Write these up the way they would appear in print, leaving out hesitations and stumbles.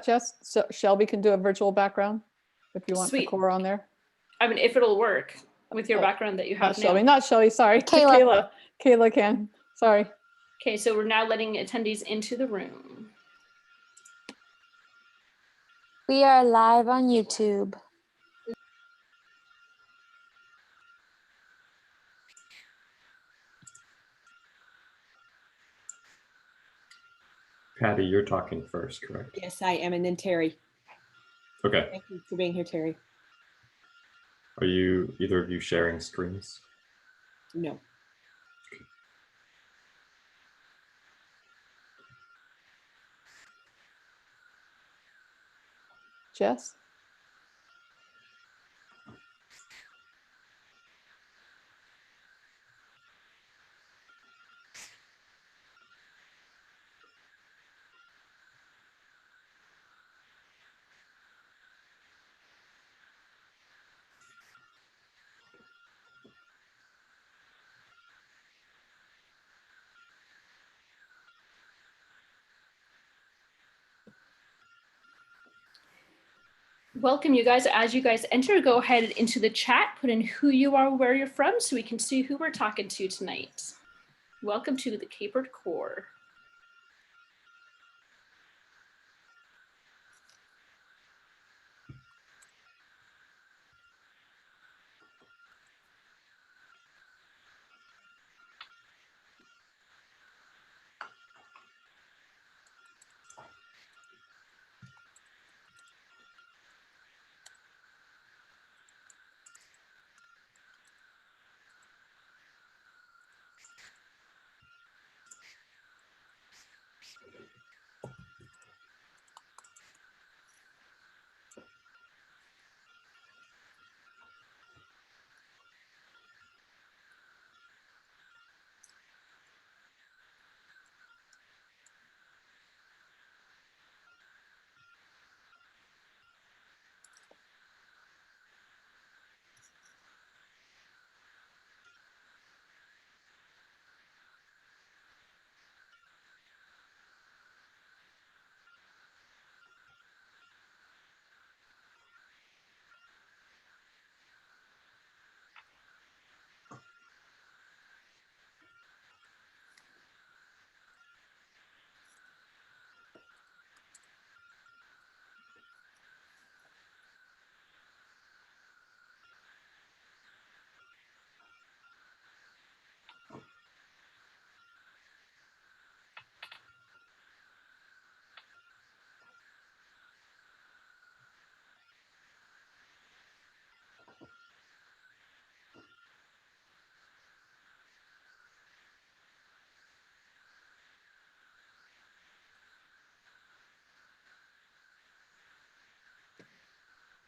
Jess? So Shelby can do a virtual background if you want the Sweet. core on there. I mean, if it'll work with your background that you have Not Shelby, now. not Shelby, sorry. Kayla. Kayla can, sorry. Okay, so we're now letting attendees into the room. We are live on YouTube. Patty, you're talking first, correct? Yes, I am. And then Terry. Okay. Thank you for being here, Terry. Are you, either of you, sharing screens? No. Jess? Welcome, you guys. As you guys enter, go ahead into the chat, put in who you are, where you're from, so we can see who we're talking to tonight. Welcome to the Capered Core.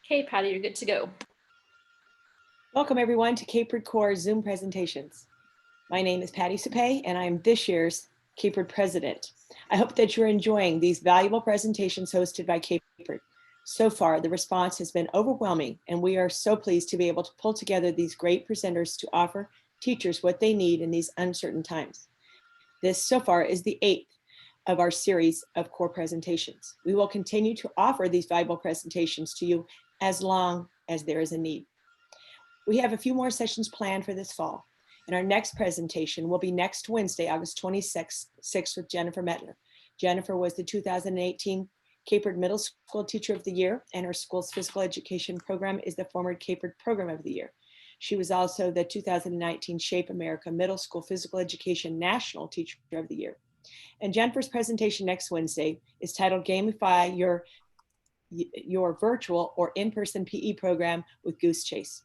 Okay, Patty, you're good to go. Welcome everyone to Capered Core Zoom presentations. My name is Patty Supay and I'm this year's Capered President. I hope that you're enjoying these valuable presentations hosted by Capered. So far, the response has been overwhelming and we are so pleased to be able to pull together these great presenters to offer teachers what they need in these uncertain times. This so far is the 8th of our series of core presentations. We will continue to offer these valuable presentations to you as long as there is a need. We have a few more sessions planned for this fall, and our next presentation will be next Wednesday, August 26th with Jennifer Mettler. Jennifer was the 2018 Capered Middle School Teacher of the Year, and her school's physical education program is the former Capered Program of the Year. She was also the 2019 Shape America Middle School Physical Education National Teacher of the Year. And Jennifer's presentation next Wednesday is titled Gamify Your Virtual or In-Person PE Program with Goose Chase.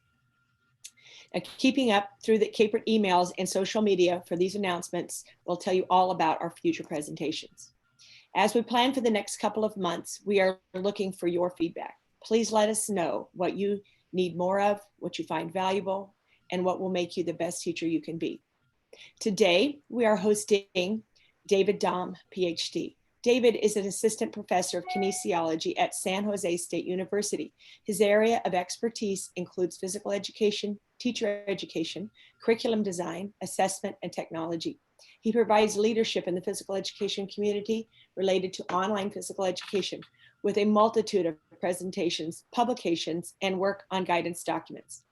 Now, keeping up through the Capered emails and social media for these announcements, we'll tell you all about our future presentations. As we plan for the next couple of months, we are looking for your feedback. Please let us know what you need more of, what you find valuable, and what will make you the best teacher you can be. Today, we are hosting David Dom, PhD. David is an assistant professor of kinesiology at San Jose State University. His area of expertise includes physical education, teacher education, curriculum design, assessment, and technology. He provides leadership in the physical education community related to online physical education, with a multitude of presentations, publications, and work on guidance documents.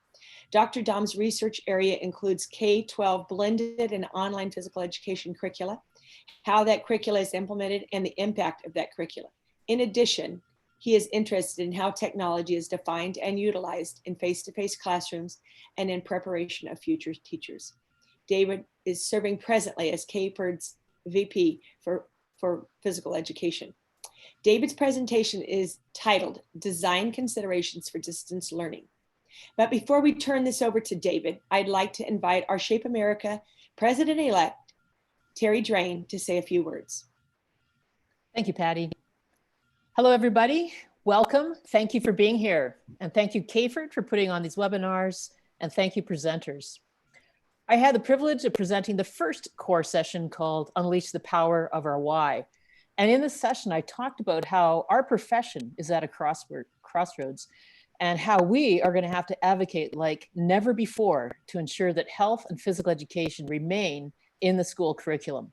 Dr. Dom's research area includes K-12 blended and online physical education curricula, how that curricula is implemented, and the impact of that curricula. In addition, he is interested in how technology is defined and utilized in face-to-face classrooms and in preparation of future teachers. David is serving presently as CAPERD's VP for Physical Education. David's presentation is titled Design Considerations for Distance Learning. But before we turn this over to David, I'd like to invite our Shape America President-elect, Terry Drain, to say a few words. Thank you, Patty. Hello, everybody. Welcome. Thank you for being here. And thank you, CAPERD, for putting on these webinars. And thank you, presenters. I had the privilege of presenting the first core session called Unleash the Power of Our Why. And in this session, I talked about how our profession is at a crossroads and how we are going to have to advocate like never before to ensure that health and physical education remain in the school curriculum.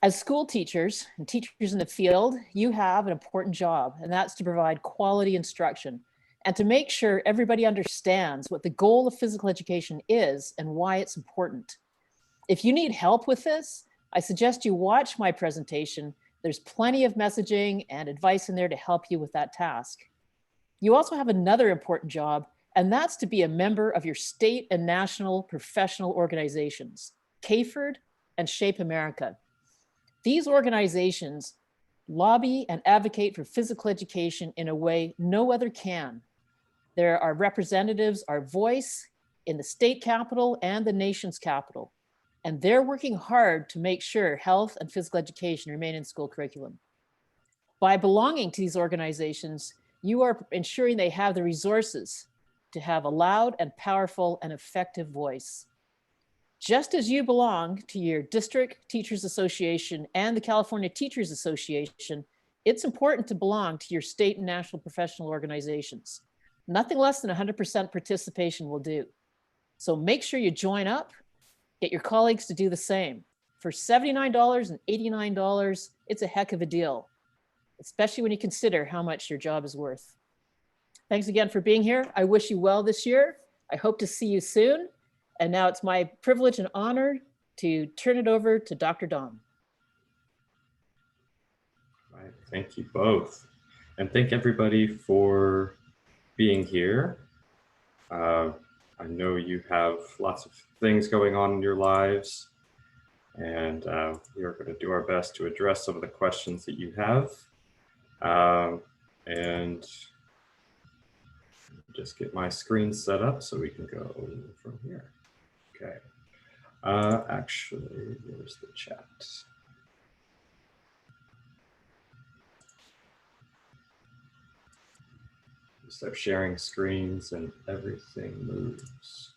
As school teachers and teachers in the field, you have an important job, and that's to provide quality instruction and to make sure everybody understands what the goal of physical education is and why it's important. If you need help with this, I suggest you watch my presentation. There's plenty of messaging and advice in there to help you with that task. You also have another important job, and that's to be a member of your state and national professional organizations, CAPERD and Shape America. These organizations lobby and advocate for physical education in a way no other can. There are representatives, our voice in the state capital and the nation's capital, and they're working hard to make sure health and physical education remain in school curriculum. By belonging to these organizations, you are ensuring they have the resources to have a loud and powerful and effective voice. Just as you belong to your district teachers association and the California Teachers Association, it's important to belong to your state and national professional organizations. Nothing less than 100% participation will do. So make sure you join up, get your colleagues to do the same. For $79 and $89, it's a heck of a deal, especially when you consider how much your job is worth. Thanks again for being here. I wish you well this year. I hope to see you soon. And now it's my privilege and honor to turn it over to Dr. Dom. All right, thank you both. And thank everybody for being here. I know you have lots of things going on in your lives, and we are going to do our best to address some of the questions that you have. And just get my screen set up so we can go from here. Okay. Actually, where's the chat? Start sharing screens and everything moves.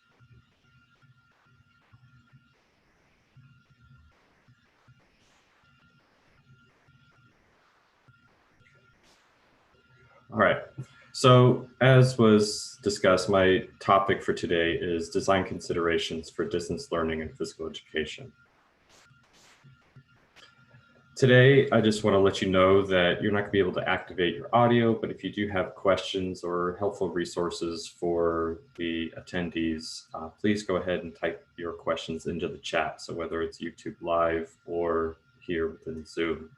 All right. So as was discussed, my topic for today is design considerations for distance learning and physical education. Today, I just want to let you know that you're not going to be able to activate your audio, but if you do have questions or helpful resources for the attendees, please go ahead and type your questions into the chat. So whether it's YouTube Live or here within Zoom.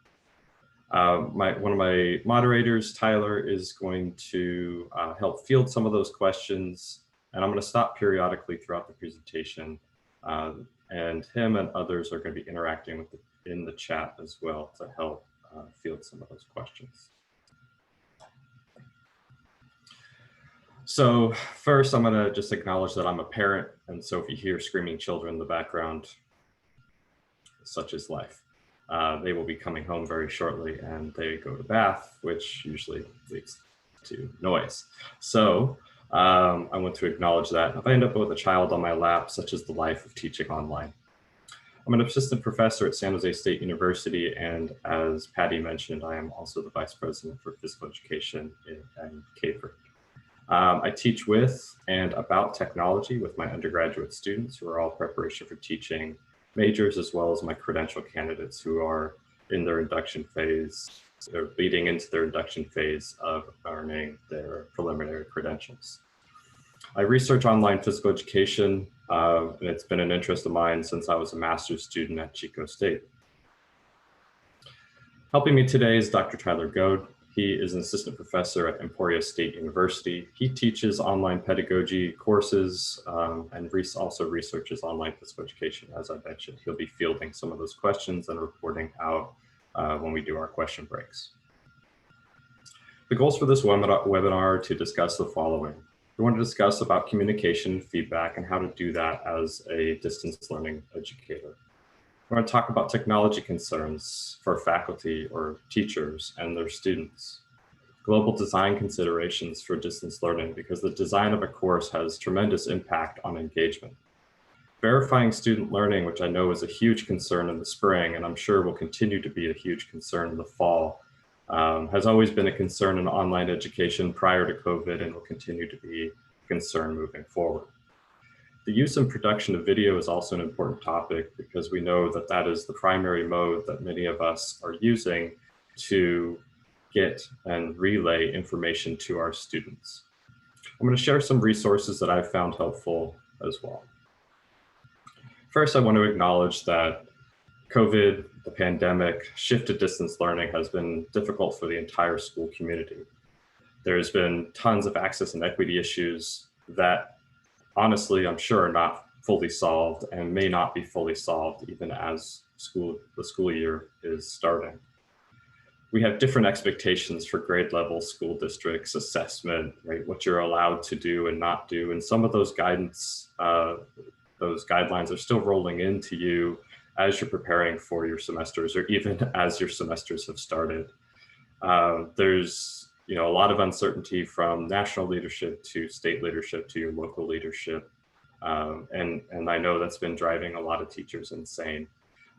One of my moderators, Tyler, is going to help field some of those questions, and I'm going to stop periodically throughout the presentation, and him and others are going to be interacting in the chat as well to help field some of those questions. So first, I'm going to just acknowledge that I'm a parent, and so if you hear screaming children in the background, such is life. They will be coming home very shortly, and they go to bath, which usually leads to noise. So I want to acknowledge that. If I end up with a child on my lap, such is the life of teaching online. I'm an assistant professor at San Jose State University, and as Patty mentioned, I am also the Vice President for Physical Education in CAPERD. I teach with and about technology with my undergraduate students who are all preparation for teaching majors, as well as my credential candidates who are in their induction phase or leading into their induction phase of earning their preliminary credentials. I research online physical education, and it's been an interest of mine since I was a master's student at Chico State. Helping me today is Dr. Tyler Goad. He is an assistant professor at Emporia State University. He teaches online pedagogy courses and also researches online physical education. As I mentioned, he'll be fielding some of those questions and reporting out when we do our question breaks. The goals for this webinar are to discuss the following. We want to discuss about communication, feedback, and how to do that as a distance learning educator. We're going to talk about technology concerns for faculty or teachers and their students. Global design considerations for distance learning, because the design of a course has tremendous impact on engagement. Verifying student learning, which I know is a huge concern in the spring, and I'm sure will continue to be a huge concern in the fall, has always been a concern in online education prior to COVID and will continue to be a concern moving forward. The use and production of video is also an important topic because we know that that is the primary mode that many of us are using to get and relay information to our students. I'm going to share some resources that I've found helpful as well. First, I want to acknowledge that COVID, the pandemic, shift to distance learning has been difficult for the entire school community. There's been tons of access and equity issues that honestly, I'm sure are not fully solved and may not be fully solved even as the school year is starting. We have different expectations for grade level school districts, assessment, right? What you're allowed to do and not do. And some of those guidance, those guidelines are still rolling into you as you're preparing for your semesters or even as your semesters have started. There's a lot of uncertainty from national leadership to state leadership to your local leadership. And I know that's been driving a lot of teachers insane.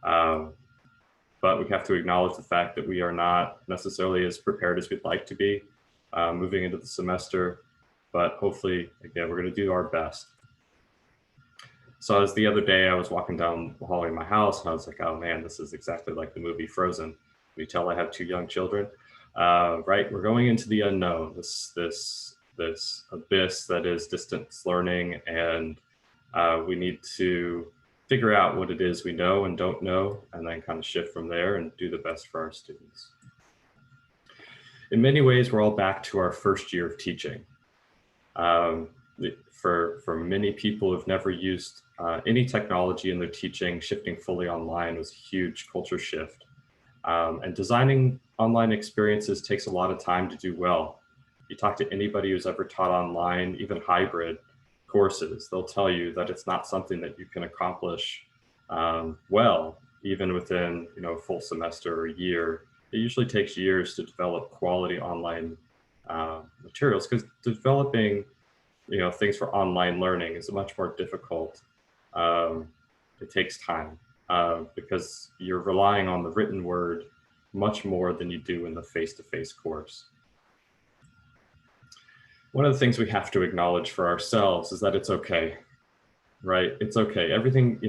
But we have to acknowledge the fact that we are not necessarily as prepared as we'd like to be moving into the semester. But hopefully, again, we're going to do our best. So as the other day, I was walking down the hallway of my house and I was like, oh man, this is exactly like the movie Frozen. You tell I have 2 young children. Right, we're going into the unknown, this abyss that is distance learning, and we need to figure out what it is we know and don't know, and then kind of shift from there and do the best for our students. In many ways, we're all back to our first year of teaching. For many people who've never used any technology in their teaching, shifting fully online was a huge culture shift. And designing online experiences takes a lot of time to do well. You talk to anybody who's ever taught online, even hybrid courses, they'll tell you that it's not something that you can accomplish well, even within a full semester or a year. It usually takes years to develop quality online materials, because developing things for online learning is much more difficult. It takes time. Because you're relying on the written word much more than you do in the face-to-face course. One of the things we have to acknowledge for ourselves is that it's okay, right? It's okay. Everything,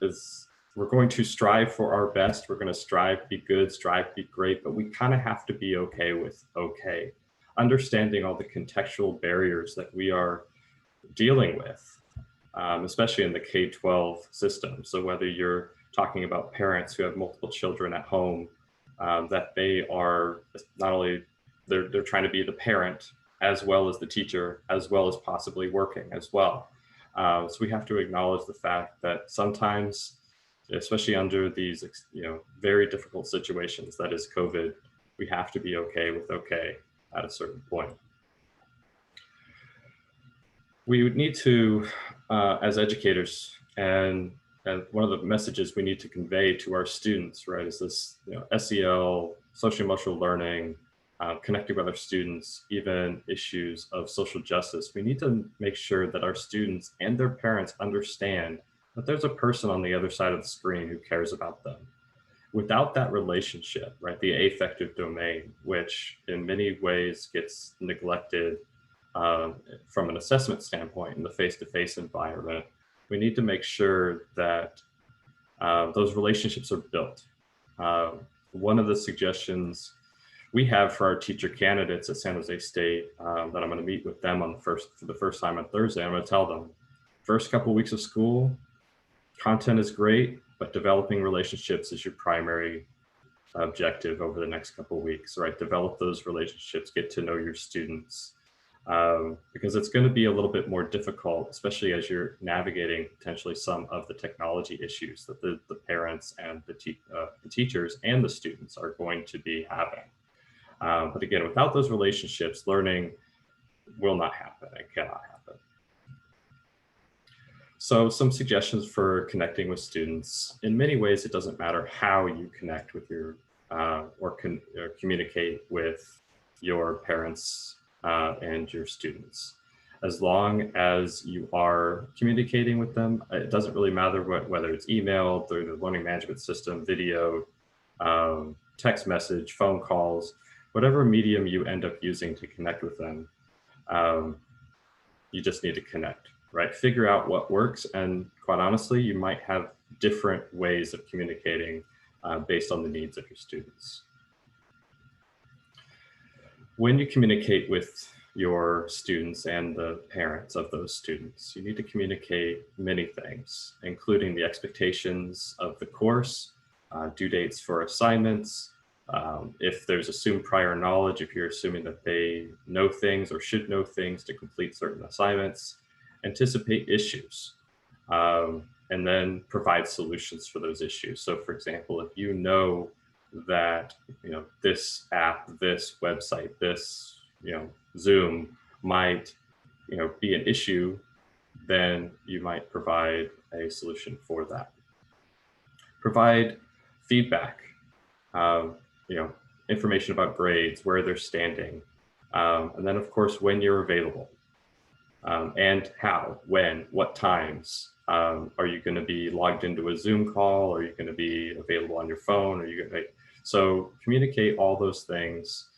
is we're going to strive for our best. We're going to strive to be good, strive to be great, but we kind of have to be okay with okay. Understanding all the contextual barriers that we are dealing with. Especially in the K-12 system. So whether you're talking about parents who have multiple children at home, that they are not only, they're trying to be the parent as well as the teacher, as well as possibly working as well. So we have to acknowledge the fact that sometimes, especially under these very difficult situations, that is COVID, we have to be okay with okay at a certain point. We would need to, as educators, and one of the messages we need to convey to our students, right, is this SEL, social emotional learning, connecting with our students, even issues of social justice. We need to make sure that our students and their parents understand that there's a person on the other side of the screen who cares about them. Without that relationship, right, the affective domain, which in many ways gets neglected from an assessment standpoint in the face-to-face environment, we need to make sure that those relationships are built. one of the suggestions we have for our teacher candidates at San Jose State that I'm going to meet with them for the first time on Thursday. I'm going to tell them, first couple weeks of school, content is great, but developing relationships is your primary objective over the next couple of weeks, right? Develop those relationships, get to know your students, because it's going to be a little bit more difficult, especially as you're navigating potentially some of the technology issues that the parents and the teachers and the students are going to be having. But again, without those relationships, learning will not happen. It cannot happen. So some suggestions for connecting with students. In many ways, it doesn't matter how you connect with your or communicate with your parents and your students. As long as you are communicating with them, it doesn't really matter whether it's email, through the learning management system, video, text message, phone calls, whatever medium you end up using to connect with them, you just need to connect, right? Figure out what works. And quite honestly, you might have different ways of communicating based on the needs of your students. When you communicate with your students and the parents of those students, you need to communicate many things, including the expectations of the course, due dates for assignments, if there's assumed prior knowledge, if you're assuming that they know things or should know things to complete certain assignments, anticipate issues, and then provide solutions for those issues. So for example, if you know that this app, this website, this Zoom might be an issue, then you might provide a solution for that. Provide feedback, information about grades, where they're standing, and then of course when you're available, and how, when, what times. Are you going to be logged into a Zoom call? Are you going to be available on your phone? Are you going to? So communicate all those things,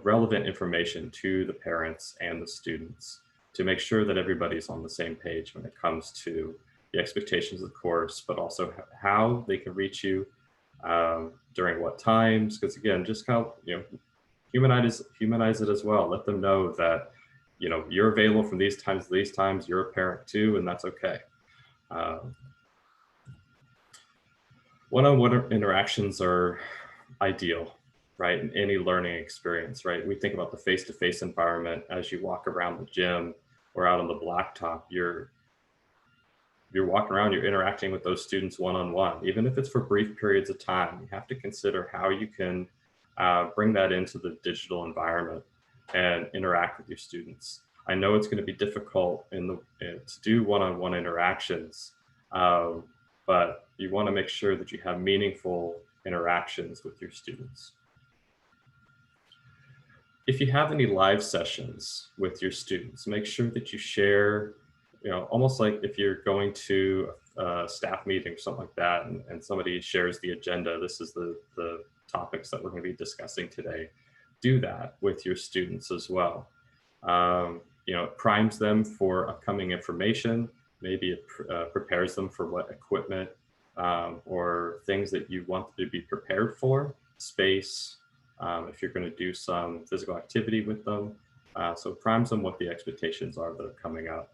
relevant information to the parents and the students to make sure that everybody's on the same page when it comes to the expectations of the course, but also how they can reach you, during what times. Because again, just humanize it as well. Let them know that you're available from these times to these times. You're a parent too, and that's okay. One-on-one interactions are ideal, right? In any learning experience, right? We think about the face-to-face environment as you walk around the gym or out on the blacktop. You're walking around, you're interacting with those students one-on-one, even if it's for brief periods of time. You have to consider how you can bring that into the digital environment and interact with your students. I know it's going to be difficult to do one-on-one interactions, but you want to make sure that you have meaningful interactions with your students. If you have any live sessions with your students, make sure that you share, almost like if you're going to a staff meeting or something like that, and somebody shares the agenda, this is the topics that we're going to be discussing today. Do that with your students as well. It primes them for upcoming information. Maybe it prepares them for what equipment or things that you want them to be prepared for, space, if you're going to do some physical activity with them. So it primes them what the expectations are that are coming up.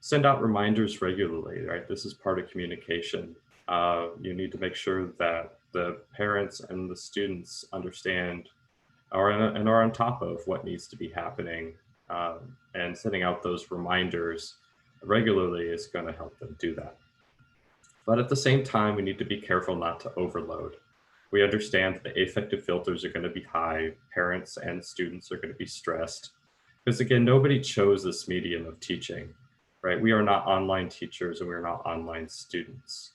Send out reminders regularly, right? This is part of communication. You need to make sure that the parents and the students understand and are on top of what needs to be happening, and sending out those reminders regularly is going to help them do that. But at the same time, we need to be careful not to overload. We understand that the affective filters are going to be high. Parents and students are going to be stressed because again, nobody chose this medium of teaching, right? We are not online teachers and we're not online students.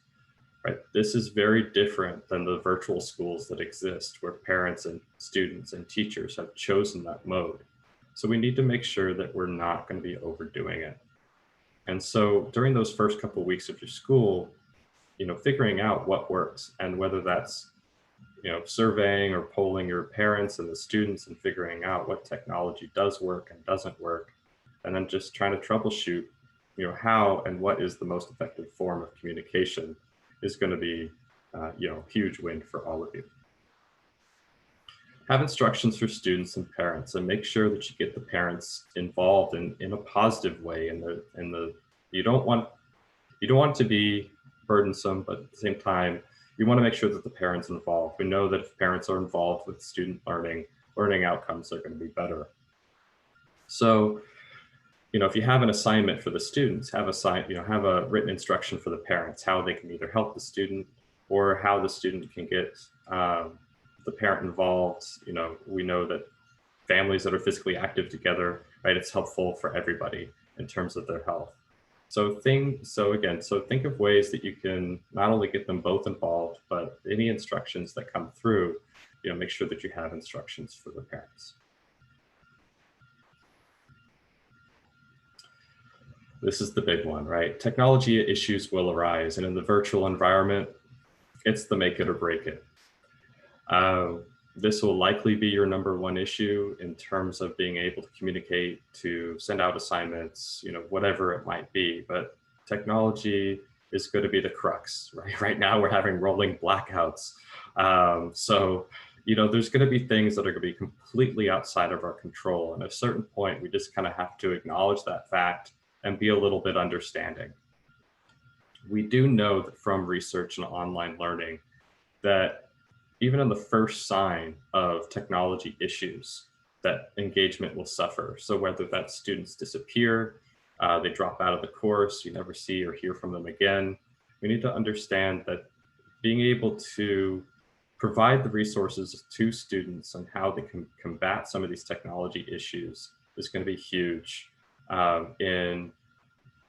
Right. This is very different than the virtual schools that exist where parents and students and teachers have chosen that mode. So we need to make sure that we're not going to be overdoing it. And so during those first couple of weeks of your school, figuring out what works and whether that's, surveying or polling your parents and the students and figuring out what technology does work and doesn't work, and then just trying to troubleshoot, how and what is the most effective form of communication is going to be huge win for all of you. Have instructions for students and parents, and make sure that you get the parents involved in a positive way. You don't want it to be burdensome, but at the same time, you want to make sure that the parents are involved. We know that if parents are involved with student learning outcomes are going to be better. So, if you have an assignment for the students, have a written instruction for the parents, how they can either help the student or how the student can get the parent involved. We know that families that are physically active together, right, it's helpful for everybody in terms of their health. So think of ways that you can not only get them both involved, but any instructions that come through, make sure that you have instructions for the parents. This is the big one, right? Technology issues will arise, and in the virtual environment, it's the make it or break it. This will likely be your #1 issue in terms of being able to communicate, to send out assignments, whatever it might be. But technology is going to be the crux, right? Right now we're having rolling blackouts. So there's going to be things that are going to be completely outside of our control. And at a certain point, we just kind of have to acknowledge that fact and be a little bit understanding. We do know that from research and online learning that even in the first sign of technology issues, that engagement will suffer. So whether that students disappear, they drop out of the course, you never see or hear from them again, we need to understand that being able to provide the resources to students on how they can combat some of these technology issues is going to be huge in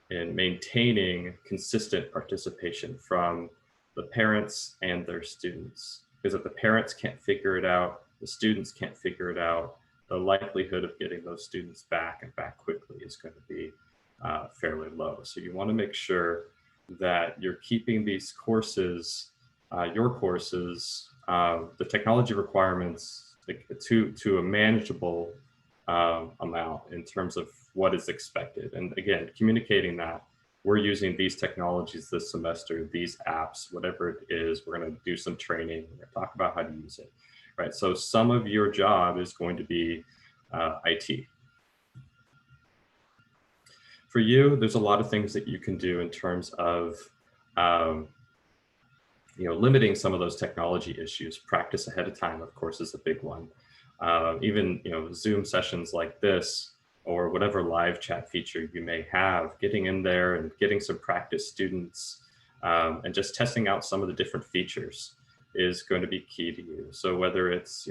maintaining consistent participation from the parents and their students. Because if the parents can't figure it out, the students can't figure it out, the likelihood of getting those students back and back quickly is going to be fairly low. So you want to make sure that you're keeping these courses, your courses, the technology requirements to a manageable amount in terms of what is expected. And again, communicating that we're using these technologies this semester, these apps, whatever it is, we're going to do some training, we're going to talk about how to use it, right? So some of your job is going to be IT. For you, there's a lot of things that you can do in terms of limiting some of those technology issues. Practice ahead of time, of course, is a big one. Even Zoom sessions like this, or whatever live chat feature you may have, getting in there and getting some practice students and just testing out some of the different features is going to be key to you. So whether it's,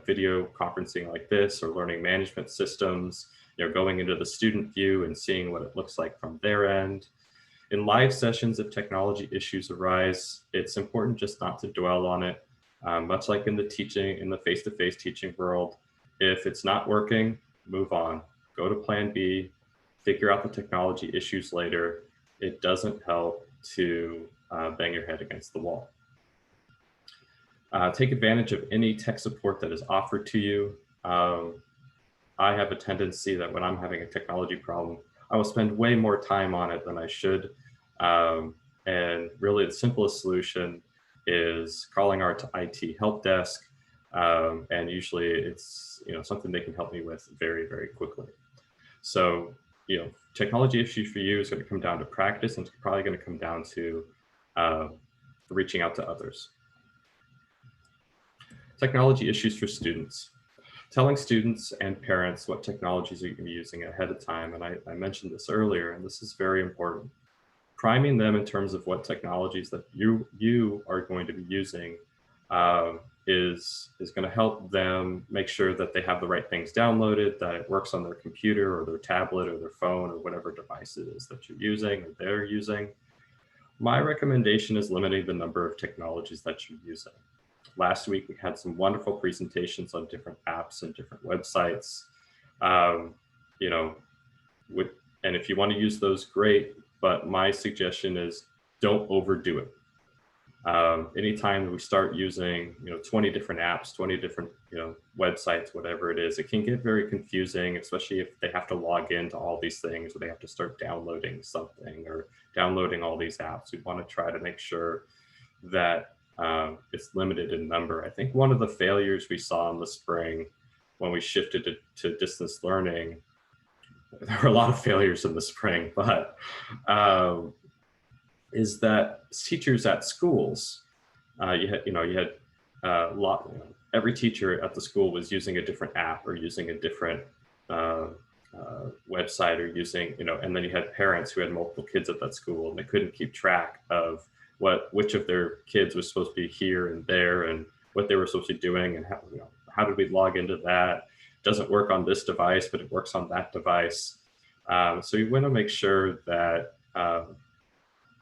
video conferencing like this, or learning management systems, going into the student view and seeing what it looks like from their end. In live sessions, if technology issues arise, it's important just not to dwell on it. Much like in the face-to-face teaching world, if it's not working, move on, go to plan B, figure out the technology issues later. It doesn't help to bang your head against the wall. Take advantage of any tech support that is offered to you. I have a tendency that when I'm having a technology problem, I will spend way more time on it than I should. And really the simplest solution is calling our IT help desk. And usually it's something they can help me with very, very quickly. So technology issues for you is going to come down to practice, and it's probably going to come down to reaching out to others. Technology issues for students. Telling students and parents what technologies you're using ahead of time, and I mentioned this earlier, and this is very important. Priming them in terms of what technologies that you are going to be using is going to help them make sure that they have the right things downloaded, that it works on their computer or their tablet or their phone or whatever device it is that you're using or they're using. My recommendation is limiting the number of technologies that you're using. Last week, we had some wonderful presentations on different apps and different websites. And if you want to use those, great. But my suggestion is don't overdo it. Anytime we start using 20 different apps, 20 different websites, whatever it is, it can get very confusing, especially if they have to log into all these things, or they have to start downloading something or downloading all these apps. We want to try to make sure that it's limited in number. I think one of the failures we saw in the spring when we shifted to distance learning, there were a lot of failures in the spring, but is that teachers at schools, every teacher at the school was using a different app or using a different website or using, and then you had parents who had multiple kids at that school and they couldn't keep track of which of their kids was supposed to be here and there and what they were supposed to be doing and how did we log into that? It doesn't work on this device, but it works on that device. So you want to make sure that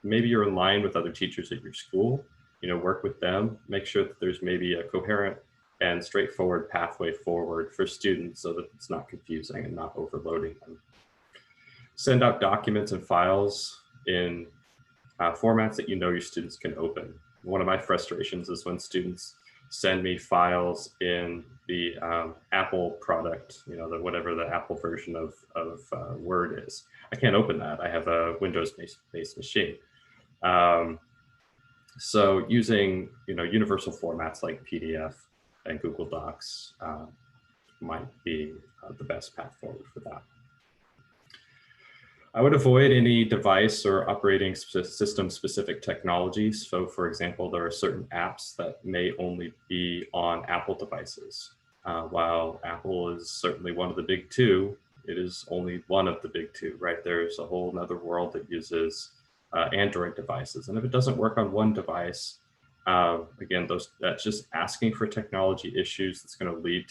maybe you're in line with other teachers at your school, work with them, make sure that there's maybe a coherent and straightforward pathway forward for students so that it's not confusing and not overloading them. Send out documents and files in formats that your students can open. One of my frustrations is when students send me files in the Apple product, whatever the Apple version of Word is. I can't open that. I have a Windows-based machine. So using universal formats like PDF and Google Docs might be the best path forward for that. I would avoid any device or operating system specific technologies. So for example, there are certain apps that may only be on Apple devices. While Apple is certainly one of the big two, it is only one of the big two, right? There's a whole nother world that uses Android devices. And if it doesn't work on one device, again, that's just asking for technology issues that's going to lead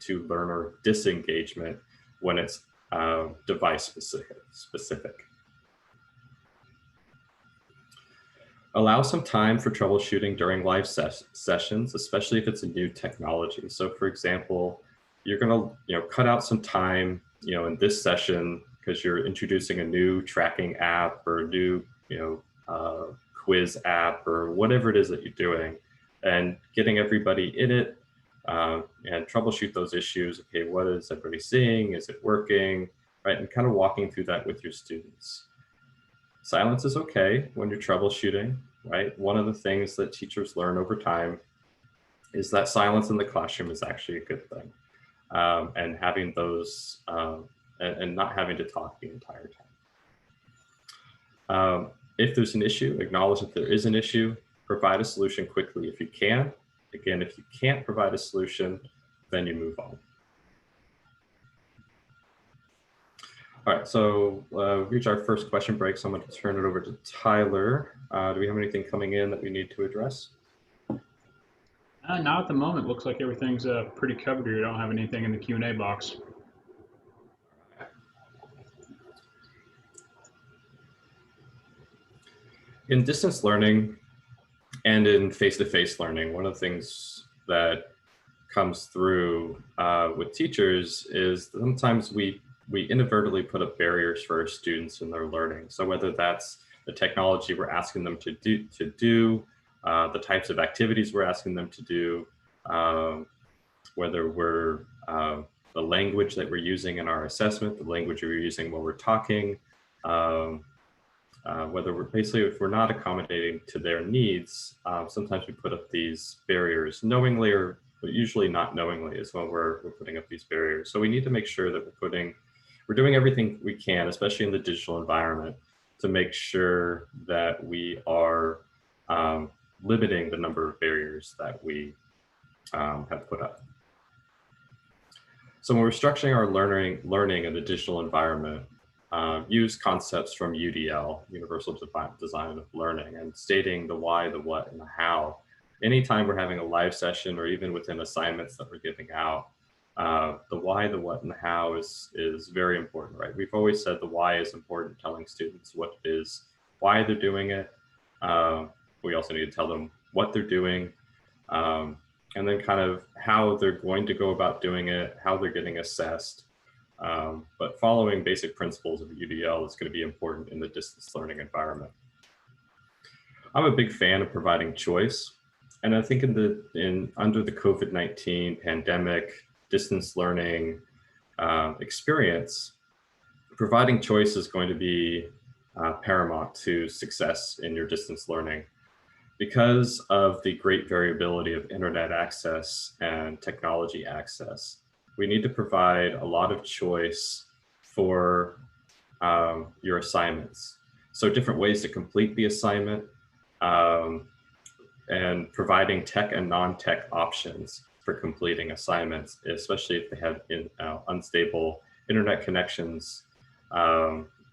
to learner disengagement when it's device specific. Allow some time for troubleshooting during live sessions, especially if it's a new technology. So for example, you're going to cut out some time in this session because you're introducing a new tracking app or a new quiz app or whatever it is that you're doing, and getting everybody in it and troubleshoot those issues. Okay, what is everybody seeing? Is it working? Right, and kind of walking through that with your students. Silence is okay when you're troubleshooting, right? One of the things that teachers learn over time is that silence in the classroom is actually a good thing. And having those, and not having to talk the entire time. If there's an issue, acknowledge that there is an issue, provide a solution quickly if you can. Again, if you can't provide a solution, then you move on. All right, so we've reached our first question break, so I'm going to turn it over to Tyler. Do we have anything coming in that we need to address? Not at the moment. Looks like everything's pretty covered here. I don't have anything in the Q&A box. In distance learning and in face-to-face learning, one of the things that comes through with teachers is sometimes we inadvertently put up barriers for our students in their learning. So whether that's the technology we're asking them to do, the types of activities we're asking them to do, whether we're the language that we're using in our assessment, the language we're using while we're talking, whether we're basically, if we're not accommodating to their needs, sometimes we put up these barriers knowingly, or usually not knowingly is when we're putting up these barriers. So we need to make sure that we're doing everything we can, especially in the digital environment, to make sure that we are limiting the number of barriers that we have put up. So when we're structuring our learning in the digital environment, use concepts from UDL, Universal Design of Learning, and stating the why, the what, and the how. Anytime we're having a live session or even within assignments that we're giving out, the why, the what, and the how is very important, right? We've always said the why is important, telling students what it is, why they're doing it. We also need to tell them what they're doing, and then kind of how they're going to go about doing it, how they're getting assessed. But following basic principles of UDL is going to be important in the distance learning environment. I'm a big fan of providing choice. And I think under the COVID-19 pandemic, distance learning experience, providing choice is going to be paramount to success in your distance learning. because of the great variability of internet access and technology access, we need to provide a lot of choice for your assignments. So different ways to complete the assignment, and providing tech and non-tech options for completing assignments, especially if they have unstable internet connections,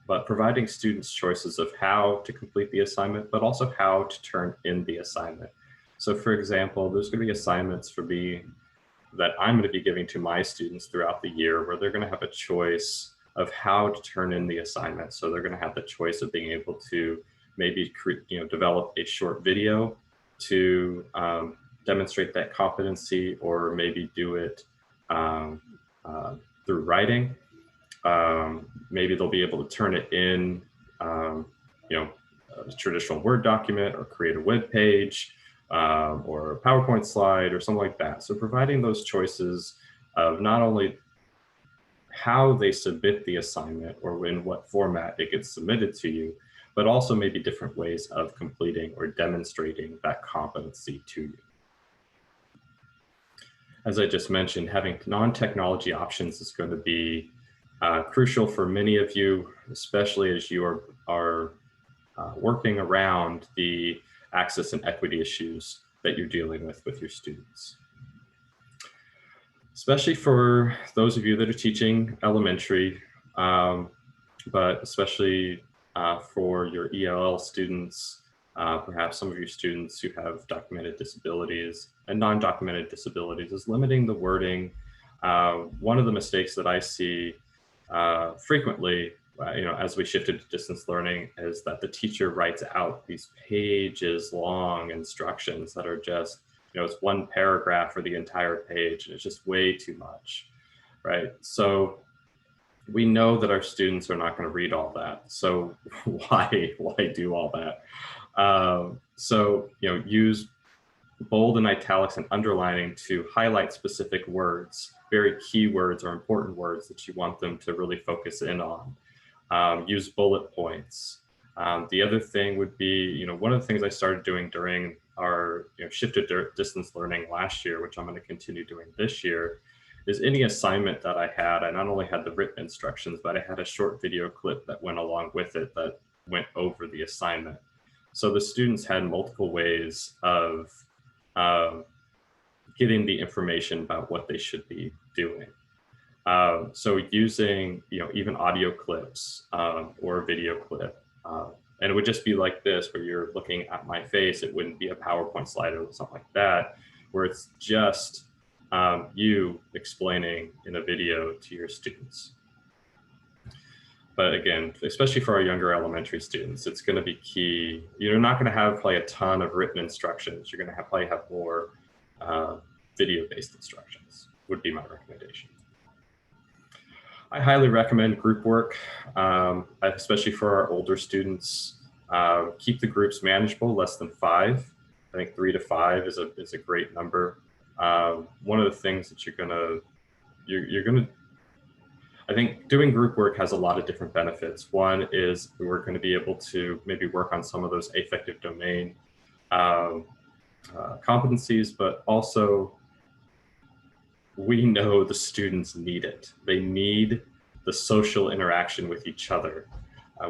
but providing students choices of how to complete the assignment, but also how to turn in the assignment. So for example, there's going to be assignments for me that I'm going to be giving to my students throughout the year where they're going to have a choice of how to turn in the assignment. So they're going to have the choice of being able to maybe develop a short video to demonstrate that competency, or maybe do it through writing. Maybe they'll be able to turn it in, a traditional Word document, or create a web page, or a PowerPoint slide, or something like that. So providing those choices of not only how they submit the assignment or in what format it gets submitted to you, but also maybe different ways of completing or demonstrating that competency to you. As I just mentioned, having non-technology options is going to be crucial for many of you, especially as you are working around the access and equity issues that you're dealing with your students. Especially for those of you that are teaching elementary, but especially for your ELL students, perhaps some of your students who have documented disabilities and non-documented disabilities, is limiting the wording. One of the mistakes that I see frequently, as we shifted to distance learning, is that the teacher writes out these pages long instructions that are just, it's one paragraph for the entire page, and it's just way too much, right? So we know that our students are not going to read all that. So why do all that? Use bold and italics and underlining to highlight specific words, very key words or important words that you want them to really focus in on. Use bullet points. The other thing would be, one of the things I started doing during our shifted distance learning last year, which I'm going to continue doing this year, is any assignment that I had, I not only had the written instructions, but I had a short video clip that went along with it that went over the assignment. So the students had multiple ways of getting the information about what they should be doing. So using, even audio clips or a video clip, and it would just be like this, where you're looking at my face. It wouldn't be a PowerPoint slide or something like that, where it's just you explaining in a video to your students. But again, especially for our younger elementary students, it's going to be key. You're not going to have probably a ton of written instructions. You're going to probably have more video-based instructions, would be my recommendation. I highly recommend group work, especially for our older students. Keep the groups manageable, less than 5. I think 3 to 5 is a great number. One of the things that you're gonna, I think doing group work has a lot of different benefits. One is we're going to be able to maybe work on some of those affective domain competencies, but also we know the students need it. They need the social interaction with each other.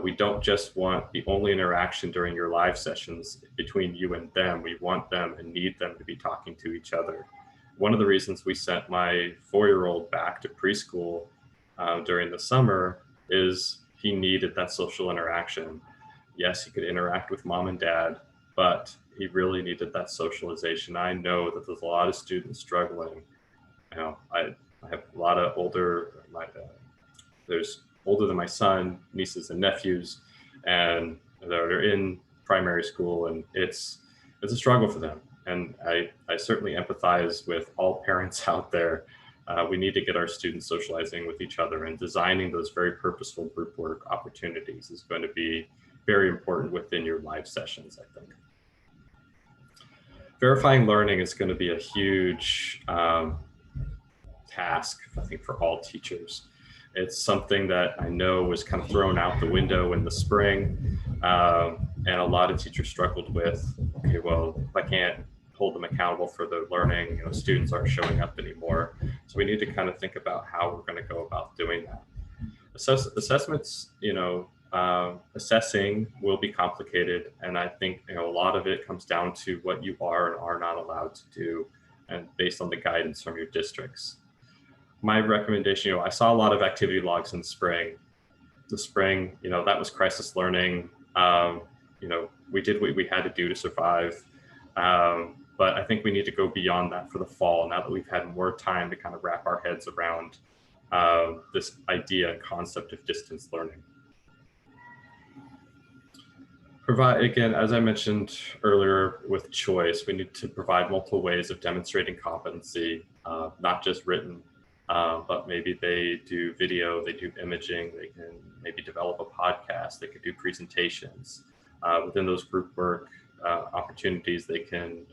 We don't just want the only interaction during your live sessions between you and them. We want them and need them to be talking to each other. One of the reasons we sent my 4-year-old back to preschool during the summer is he needed that social interaction. Yes, he could interact with mom and dad, but he really needed that socialization. I know that there's a lot of students struggling. I have a lot of there's older than my son, nieces and nephews, and they're in primary school, and it's a struggle for them. And I certainly empathize with all parents out there. We need to get our students socializing with each other, and designing those very purposeful group work opportunities is going to be very important within your live sessions, I think. Verifying learning is going to be a huge task, I think, for all teachers. It's something that I know was kind of thrown out the window in the spring. And a lot of teachers struggled with, okay, well, if I can't hold them accountable for their learning, you know, students aren't showing up anymore. So we need to kind of think about how we're going to go about doing that. Assessments, you know, assessing will be complicated. And I think, you know, a lot of it comes down to what you are and are not allowed to do, and based on the guidance from your districts. My recommendation, you know, I saw a lot of activity logs in spring. The spring, you know, that was crisis learning. You know, we did what we had to do to survive. But I think we need to go beyond that for the fall, now that we've had more time to kind of wrap our heads around this idea and concept of distance learning. Provide, again, as I mentioned earlier with choice, we need to provide multiple ways of demonstrating competency, not just written, but maybe they do video, they do imaging, they can maybe develop a podcast, they could do presentations. Within those group work opportunities, they can,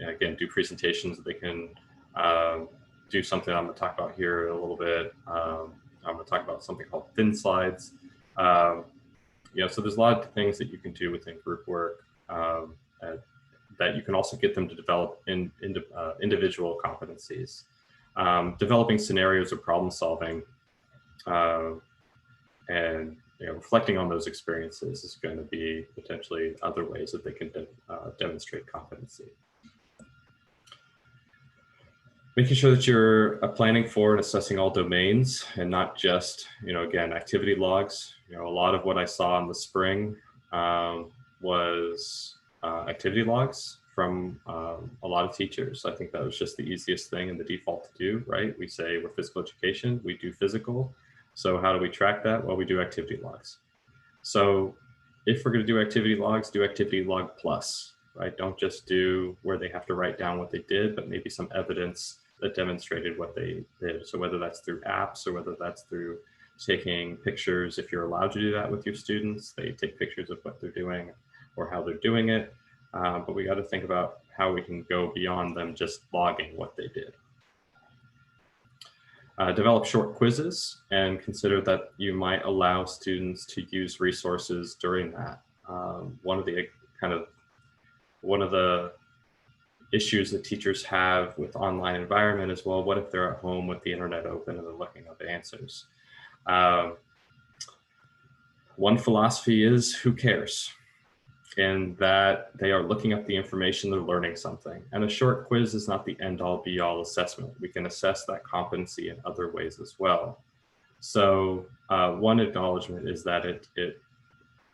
again, do presentations, they can do something I'm going to talk about here in a little bit. I'm going to talk about something called thin slides. You know, so there's a lot of things that you can do within group work that you can also get them to develop individual competencies. Developing scenarios of problem solving and, you know, reflecting on those experiences is going to be potentially other ways that they can demonstrate competency. Making sure that you're planning for and assessing all domains and not just, you know, again, activity logs. You know, a lot of what I saw in the spring was activity logs from a lot of teachers. I think that was just the easiest thing and the default to do, right? We say we're physical education, we do physical. So how do we track that? Well, we do activity logs. So if we're going to do activity logs, do activity log plus, right? Don't just do where they have to write down what they did, but maybe some evidence that demonstrated what they did. So whether that's through apps or whether that's through taking pictures, if you're allowed to do that with your students, they take pictures of what they're doing or how they're doing it. But we got to think about how we can go beyond them just logging what they did. Develop short quizzes and consider that you might allow students to use resources during that. One of the issues that teachers have with online environment is, well, what if they're at home with the internet open and they're looking up answers? One philosophy is, who cares? And that they are looking up the information, they're learning something. And a short quiz is not the end all be all assessment. We can assess that competency in other ways as well. So one acknowledgement is that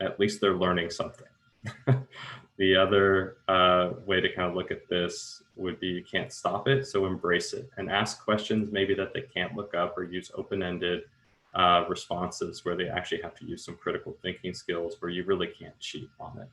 at least they're learning something. The other way to kind of look at this would be you can't stop it, so embrace it and ask questions maybe that they can't look up, or use open-ended responses where they actually have to use some critical thinking skills where you really can't cheat on it.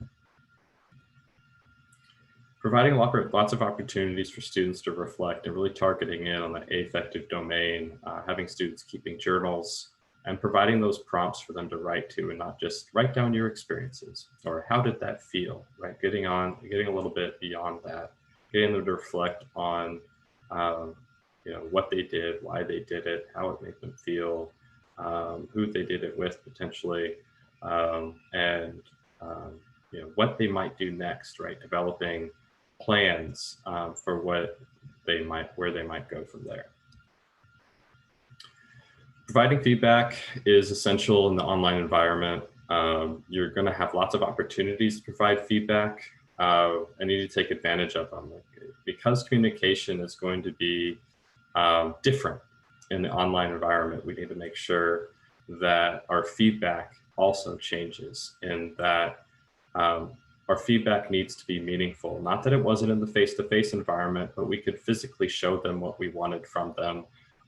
Providing lots of opportunities for students to reflect and really targeting in on the affective domain, having students keeping journals, and providing those prompts for them to write to, and not just write down your experiences or how did that feel, right? Getting a little bit beyond that, getting them to reflect on you know, what they did, why they did it, how it made them feel, who they did it with potentially, and you know, what they might do next, right? Developing plans for where they might go from there. Providing feedback is essential in the online environment. You're going to have lots of opportunities to provide feedback, and you need to take advantage of them. Because communication is going to be different in the online environment, we need to make sure that our feedback also changes, and that our feedback needs to be meaningful. Not that it wasn't in the face-to-face environment, but we could physically show them what we wanted from them,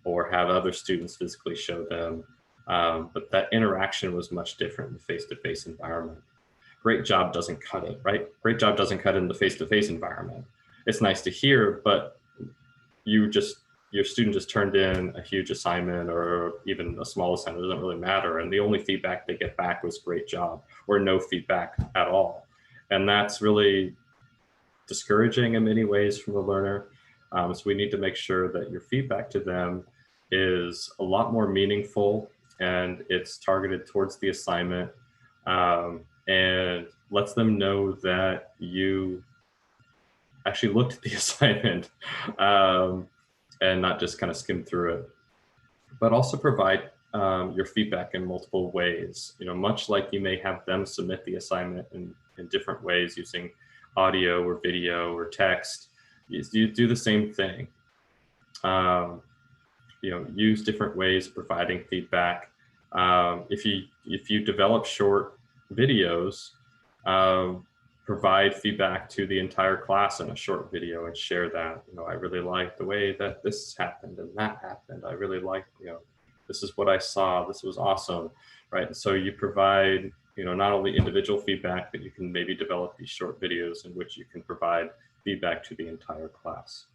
or have other students physically show them. But that interaction was much different in the face-to-face environment. Great job doesn't cut it, right? Great job doesn't cut it in the face-to-face environment. It's nice to hear, but your student just turned in a huge assignment, or even a small assignment, it doesn't really matter. And the only feedback they get back was great job, or no feedback at all. And that's really discouraging in many ways from the learner. So we need to make sure that your feedback to them is a lot more meaningful, and it's targeted towards the assignment, and lets them know that you actually looked at the assignment and not just kind of skimmed through it. But also provide your feedback in multiple ways. Much like you may have them submit the assignment in different ways using audio or video or text, you do the same thing. Use different ways of providing feedback. If you develop short videos, provide feedback to the entire class in a short video and share that. I really like the way that this happened and that happened. I really like, this is what I saw. This was awesome, right? And so you provide, not only individual feedback, but you can maybe develop these short videos in which you can provide feedback to the entire class.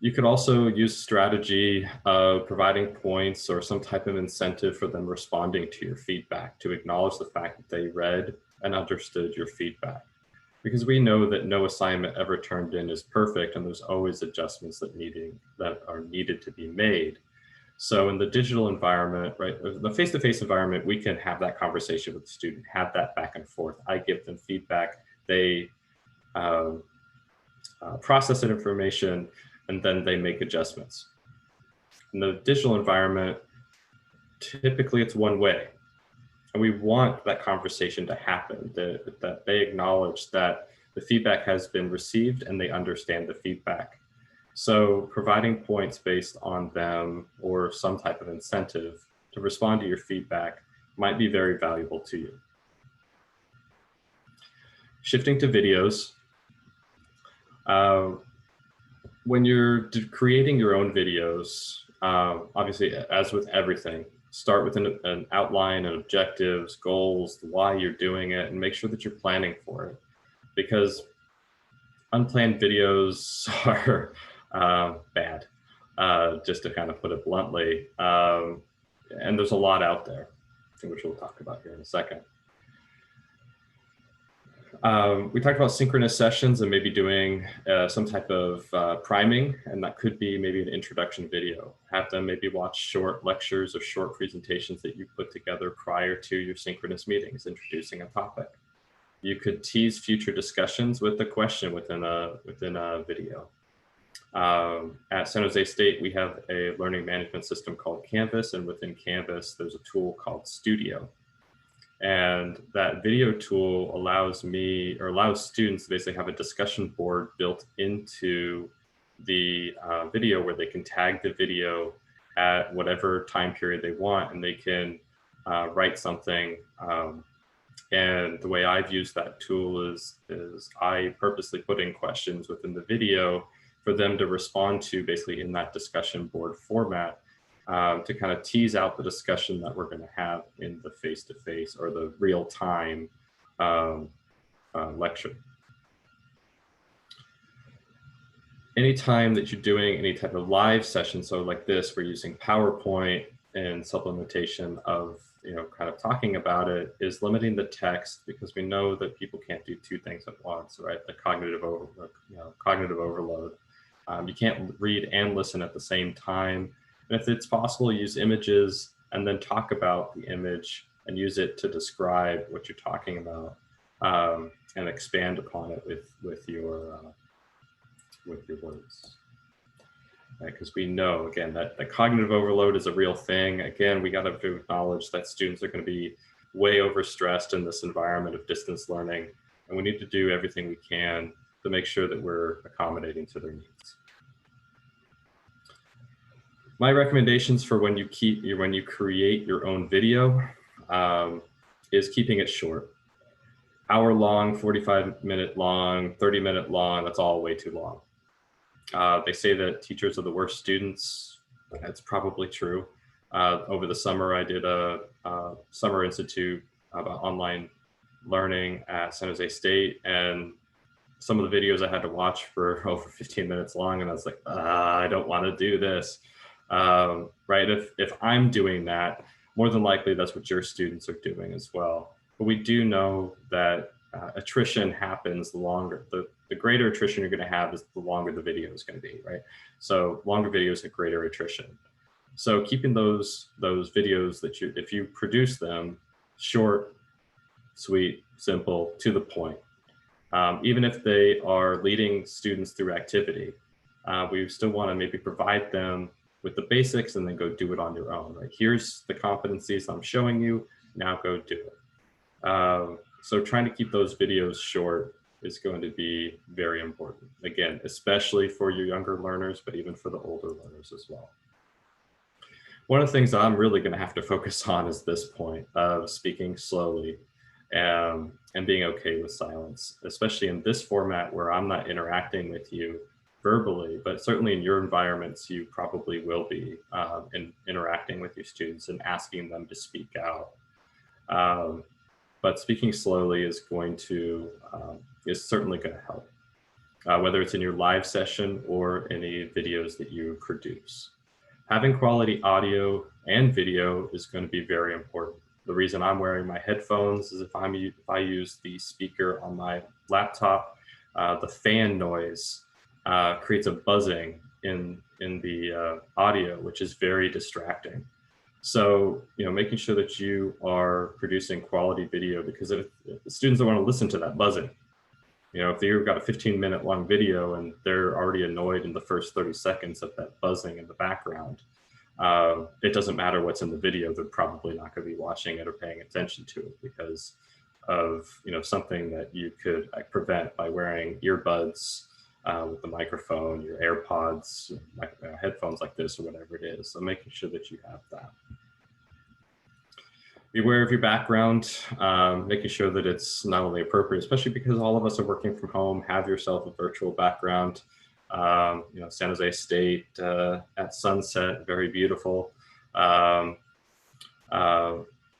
You could also use strategy of providing points or some type of incentive for them responding to your feedback, to acknowledge the fact that they read and understood your feedback. Because we know that no assignment ever turned in is perfect, and there's always adjustments that are needed to be made. So in the digital environment, right, the face-to-face environment, we can have that conversation with the student, have that back and forth. I give them feedback, they process that information, and then they make adjustments. In the digital environment, typically it's one way. And we want that conversation to happen, that they acknowledge that the feedback has been received and they understand the feedback. So providing points based on them or some type of incentive to respond to your feedback might be very valuable to you. Shifting to videos. When you're creating your own videos, obviously, as with everything, start with an outline and objectives, goals, why you're doing it, and make sure that you're planning for it. Because unplanned videos are bad, just to kind of put it bluntly. And there's a lot out there, which we'll talk about here in a second. We talked about synchronous sessions and maybe doing some type of priming, and that could be maybe an introduction video. Have them maybe watch short lectures or short presentations that you put together prior to your synchronous meetings, introducing a topic. You could tease future discussions with a question within a video. At San Jose State, we have a learning management system called Canvas, and within Canvas, there's a tool called Studio. And that video tool allows students to basically have a discussion board built into the video where they can tag the video at whatever time period they want, and they can write something. And the way I've used that tool is I purposely put in questions within the video for them to respond to basically in that discussion board format. To kind of tease out the discussion that we're going to have in the face-to-face or the real-time lecture. Anytime that you're doing any type of live session, so like this, we're using PowerPoint and supplementation of, kind of talking about it, is limiting the text, because we know that people can't do two things at once, right? The cognitive overload. You can't read and listen at the same time. And if it's possible, use images and then talk about the image and use it to describe what you're talking about, and expand upon it with your words. Because we know, again, that the cognitive overload is a real thing. Again, we got to acknowledge that students are going to be way overstressed in this environment of distance learning, and we need to do everything we can to make sure that we're accommodating to their needs. My recommendations for when you create your own video is keeping it short. Hour long, 45-minute long, 30-minute long, that's all way too long. They say that teachers are the worst students. That's probably true. Over the summer, I did a summer institute about online learning at San Jose State, and some of the videos I had to watch for over 15 minutes long, and I was like, I don't want to do this. Right? If I'm doing that, more than likely that's what your students are doing as well. But we do know that attrition happens the longer, the greater attrition you're going to have is the longer the video is going to be, right? So longer videos have greater attrition. So keeping those videos that if you produce them short sweet, simple, to the point. Even if they are leading students through activity, we still want to maybe provide them with the basics and then go do it on your own. Like, here's the competencies I'm showing you, now go do it. So trying to keep those videos short is going to be very important. Again, especially for your younger learners, but even for the older learners as well. One of the things that I'm really going to have to focus on is this point of speaking slowly and being okay with silence, especially in this format where I'm not interacting with you verbally, but certainly in your environments, you probably will be interacting with your students and asking them to speak out. But speaking slowly is certainly going to help, whether it's in your live session or any videos that you produce. Having quality audio and video is going to be very important. The reason I'm wearing my headphones is if I use the speaker on my laptop, the fan noise creates a buzzing in the audio, which is very distracting. So, making sure that you are producing quality video, because if the students don't want to listen to that buzzing, if you've got a 15-minute long video and they're already annoyed in the first 30 seconds of that buzzing in the background, it doesn't matter what's in the video, they're probably not going to be watching it or paying attention to it because of, something that you could prevent by wearing earbuds with the microphone, your AirPods, headphones like this or whatever it is. So making sure that you have that. Be aware of your background, making sure that it's not only appropriate, especially because all of us are working from home. Have yourself a virtual background. San Jose State at sunset, very beautiful,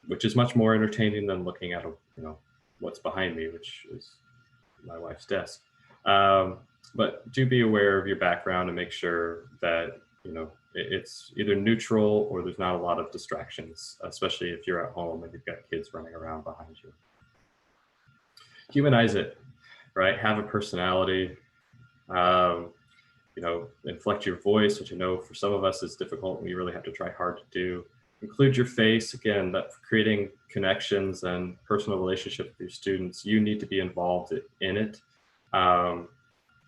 which is much more entertaining than looking at what's behind me, which is my wife's desk. But do be aware of your background and make sure that it's either neutral or there's not a lot of distractions, especially if you're at home and you've got kids running around behind you. Humanize it, right? Have a personality. Inflect your voice, which I know for some of us is difficult and we really have to try hard to do. Include your face. Again, that creating connections and personal relationship with your students, you need to be involved in it.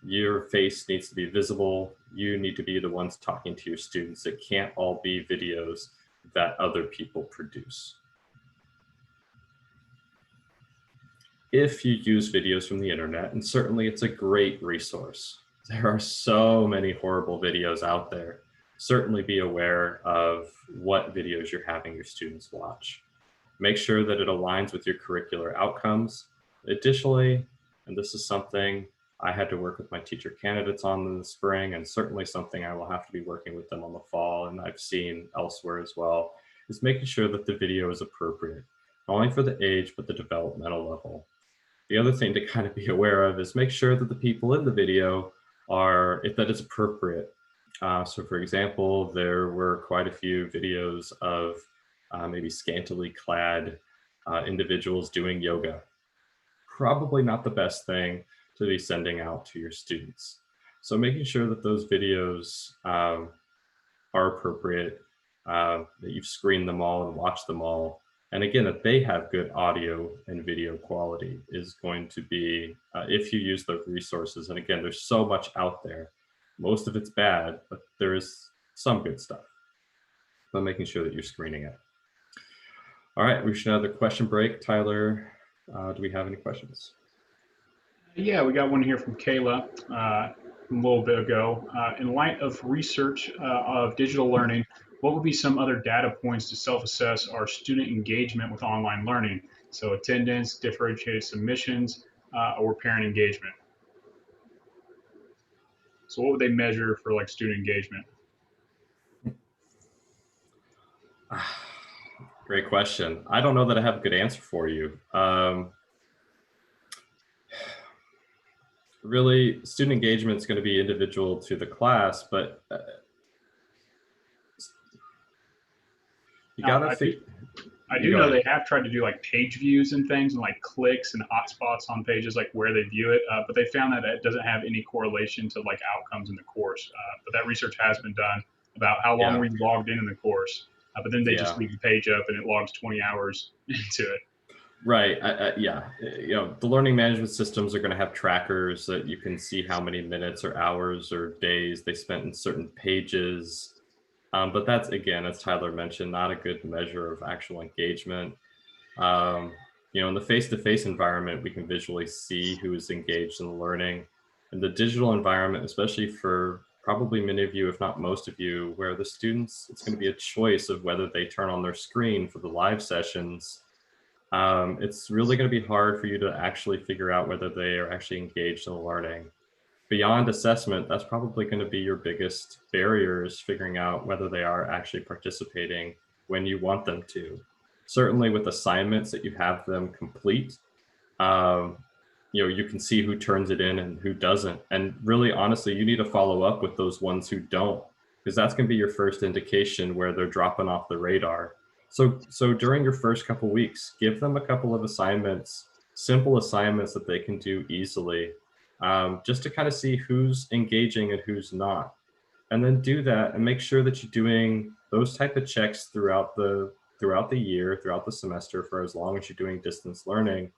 Your face needs to be visible. You need to be the ones talking to your students. It can't all be videos that other people produce. If you use videos from the internet, and certainly it's a great resource, there are so many horrible videos out there. Certainly be aware of what videos you're having your students watch. Make sure that it aligns with your curricular outcomes. Additionally, and this is something I had to work with my teacher candidates on in the spring, and certainly something I will have to be working with them on the fall, and I've seen elsewhere as well, is making sure that the video is appropriate, not only for the age, but the developmental level. The other thing to kind of be aware of is make sure that the people in the video if that is appropriate. So for example, there were quite a few videos of maybe scantily clad individuals doing yoga. Probably not the best thing to be sending out to your students. So making sure that those videos are appropriate, that you've screened them all and watched them all. And again, that they have good audio and video quality is going to be, if you use the resources. And again, there's so much out there. Most of it's bad, but there is some good stuff. But making sure that you're screening it. All right, we should have the question break. Tyler, do we have any questions? Yeah, we got one here from Kayla a little bit ago. In light of research of digital learning, what would be some other data points to self-assess our student engagement with online learning? So attendance, differentiated submissions, or parent engagement. So what would they measure for like student engagement? Great question. I don't know that I have a good answer for you. Really, student engagement is going to be individual to the class, but you gotta I do know they have tried to do like page views and things and like clicks and hotspots on pages, like where they view it, but they found that it doesn't have any correlation to like outcomes in the course. But that research has been done about how long we logged in the course, but then they just leave the page up and it logs 20 hours into it. Right. Yeah. The learning management systems are going to have trackers that you can see how many minutes or hours or days they spent in certain pages. But that's, again, as Tyler mentioned, not a good measure of actual engagement. Um, in the face-to-face environment, we can visually see who is engaged in the learning. In the digital environment, especially for probably many of you, if not most of you, where the students, it's going to be a choice of whether they turn on their screen for the live sessions. It's really going to be hard for you to actually figure out whether they are actually engaged in the learning. Beyond assessment, that's probably going to be your biggest barriers, figuring out whether they are actually participating when you want them to. Certainly with assignments that you have them complete, you can see who turns it in and who doesn't. And really, honestly, you need to follow up with those ones who don't, because that's going to be your first indication where they're dropping off the radar. So during your first couple weeks, give them a couple of assignments, simple assignments that they can do easily, just to kind of see who's engaging and who's not. And then do that and make sure that you're doing those type of checks throughout the year, throughout the semester, for as long as you're doing distance learning,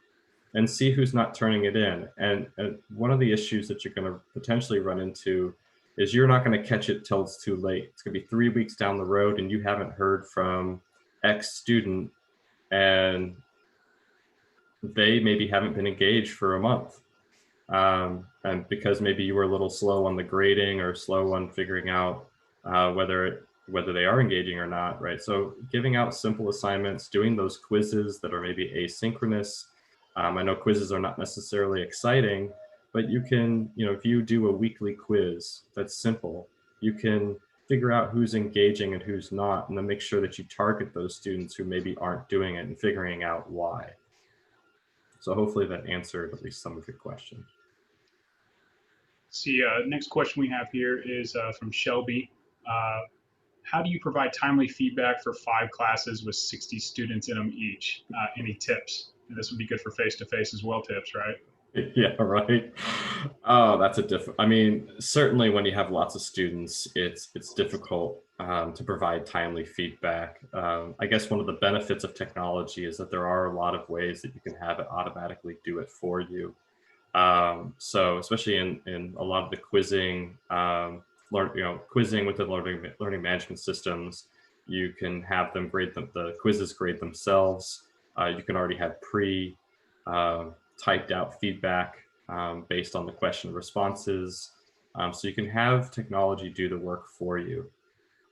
and see who's not turning it in. And one of the issues that you're going to potentially run into is you're not going to catch it till it's too late. It's going to be 3 weeks down the road and you haven't heard from X student and they maybe haven't been engaged for a month. And because maybe you were a little slow on the grading or slow on figuring out whether they are engaging or not, right? So giving out simple assignments, doing those quizzes that are maybe asynchronous. I know quizzes are not necessarily exciting, but you can, if you do a weekly quiz that's simple, you can figure out who's engaging and who's not, and then make sure that you target those students who maybe aren't doing it and figuring out why. So hopefully that answered at least some of your question. See, next question we have here is from Shelby. How do you provide timely feedback for 5 classes with 60 students in them each? Any tips? And this would be good for face-to-face as well, tips, right? Yeah, right. Oh, that's certainly when you have lots of students, it's difficult to provide timely feedback. I guess one of the benefits of technology is that there are a lot of ways that you can have it automatically do it for you. So especially in a lot of the quizzing, quizzing with the learning management systems, you can have them grade them, the quizzes grade themselves. You can already have typed out feedback based on the question responses. So you can have technology do the work for you.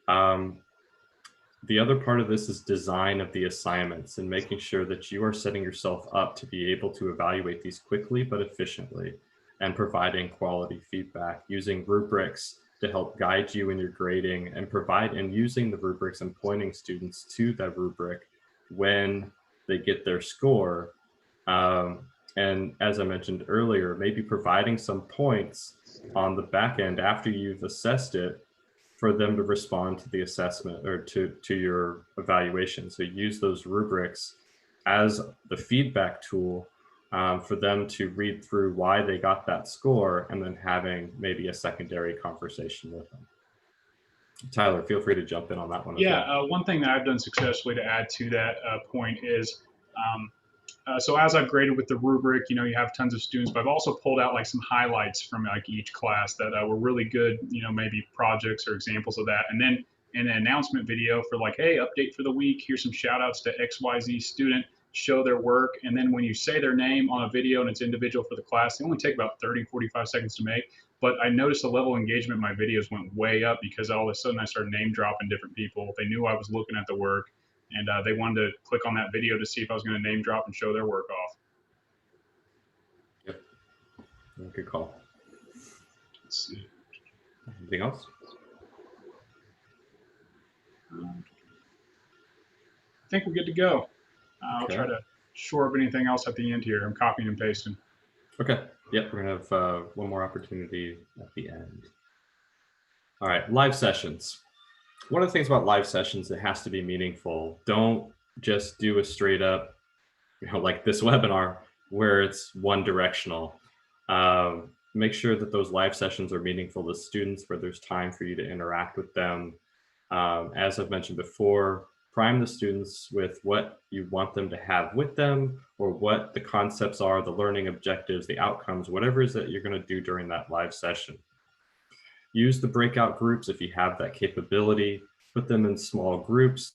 The other part of this is design of the assignments and making sure that you are setting yourself up to be able to evaluate these quickly but efficiently, and providing quality feedback using rubrics to help guide you in your grading, and using the rubrics and pointing students to that rubric when they get their score. And as I mentioned earlier, maybe providing some points on the back end after you've assessed it for them to respond to the assessment or to your evaluation. So use those rubrics as the feedback tool for them to read through why they got that score, and then having maybe a secondary conversation with them. Tyler, feel free to jump in on that one. Yeah, one thing that I've done successfully to add to that point is, so as I've graded with the rubric, you have tons of students, but I've also pulled out like some highlights from like each class that were really good, maybe projects or examples of that. And then in an announcement video for like, hey, update for the week, here's some shout outs to XYZ student, show their work. And then when you say their name on a video and it's individual for the class, they only take about 30, 45 seconds to make. But I noticed the level of engagement in my videos went way up because all of a sudden I started name dropping different people. They knew I was looking at the work, and they wanted to click on that video to see if I was going to name drop and show their work off. Yep. Good call. Let's see. Anything else? I think we're good to go. I'll try to shore up anything else at the end here. I'm copying and pasting. Okay. Yep. We're going to have one more opportunity at the end. All right. Live sessions. One of the things about live sessions, it has to be meaningful. Don't just do a straight up, like this webinar where it's one directional. Make sure that those live sessions are meaningful to students, where there's time for you to interact with them. As I've mentioned before, prime the students with what you want them to have with them, or what the concepts are, the learning objectives, the outcomes, whatever it is that you're going to do during that live session. Use the breakout groups if you have that capability. Put them in small groups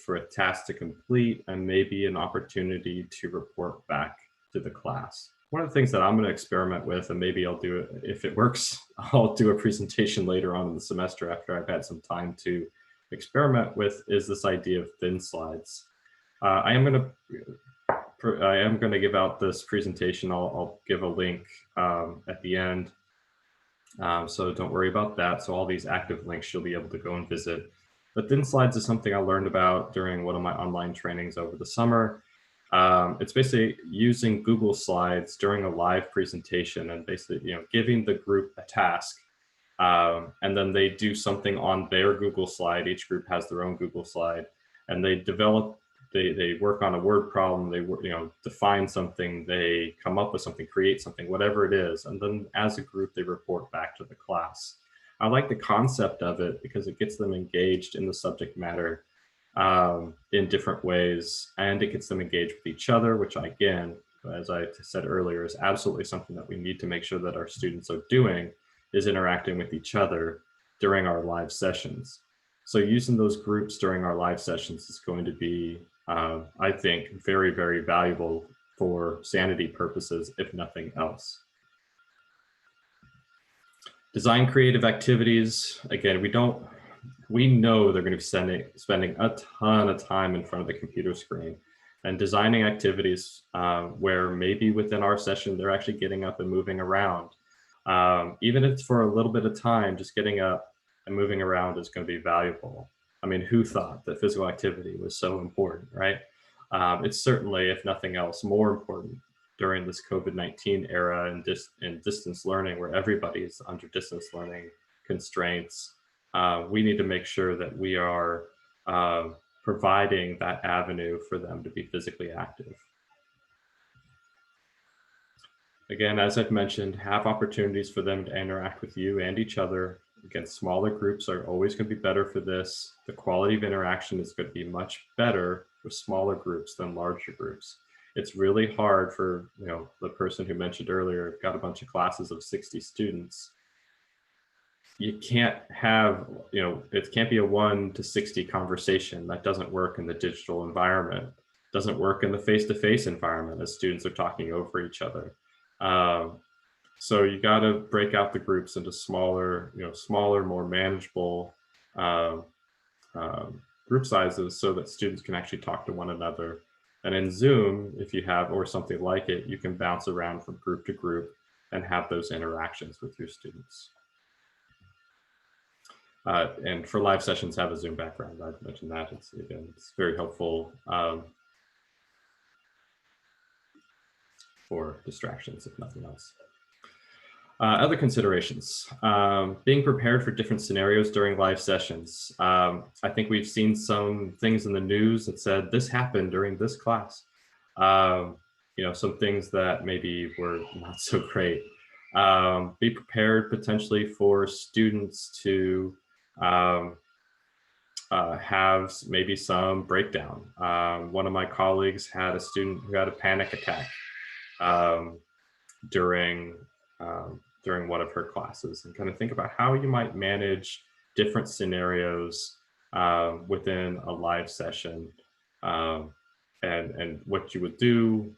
for a task to complete, and maybe an opportunity to report back to the class. One of the things that I'm going to experiment with, and maybe I'll do it if it works, I'll do a presentation later on in the semester after I've had some time to experiment with, is this idea of thin slides. I am going to give out this presentation. I'll give a link at the end. So don't worry about that. So all these active links you'll be able to go and visit. But thin slides is something I learned about during one of my online trainings over the summer. It's basically using Google Slides during a live presentation and basically, giving the group a task, and then they do something on their Google slide. Each group has their own Google slide, and they work on a word problem. They define something, they come up with something, create something, whatever it is, and then as a group they report back to the class. I like the concept of it because it gets them engaged in the subject matter in different ways, and it gets them engaged with each other, which again, as I said earlier, is absolutely something that we need to make sure that our students are doing, is interacting with each other during our live sessions. So using those groups during our live sessions is going to be, I think, very, very valuable for sanity purposes, if nothing else. Design creative activities. Again, we know they're going to be spending a ton of time in front of the computer screen, and designing activities where maybe within our session, they're actually getting up and moving around. Even if it's for a little bit of time, just getting up and moving around is going to be valuable. I mean, who thought that physical activity was so important, right? It's certainly, if nothing else, more important during this COVID-19 era and distance learning, where everybody is under distance learning constraints. We need to make sure that we are providing that avenue for them to be physically active. Again, as I've mentioned, have opportunities for them to interact with you and each other. Again, smaller groups are always going to be better for this. The quality of interaction is going to be much better with smaller groups than larger groups. It's really hard for, the person who mentioned earlier, got a bunch of classes of 60 students. You can't have, it can't be a 1 to 60 conversation. That doesn't work in the digital environment. It doesn't work in the face-to-face environment as students are talking over each other. So you got to break out the groups into smaller, more manageable group sizes so that students can actually talk to one another. And in Zoom, if you have, or something like it, you can bounce around from group to group and have those interactions with your students. And for live sessions, have a Zoom background. I've mentioned that. It's very helpful for distractions, if nothing else. Other considerations, being prepared for different scenarios during live sessions. I think we've seen some things in the news that said this happened during this class. Some things that maybe were not so great. Be prepared potentially for students to have maybe some breakdown. One of my colleagues had a student who had a panic attack during one of her classes, and kind of think about how you might manage different scenarios within a live session, and what you would do,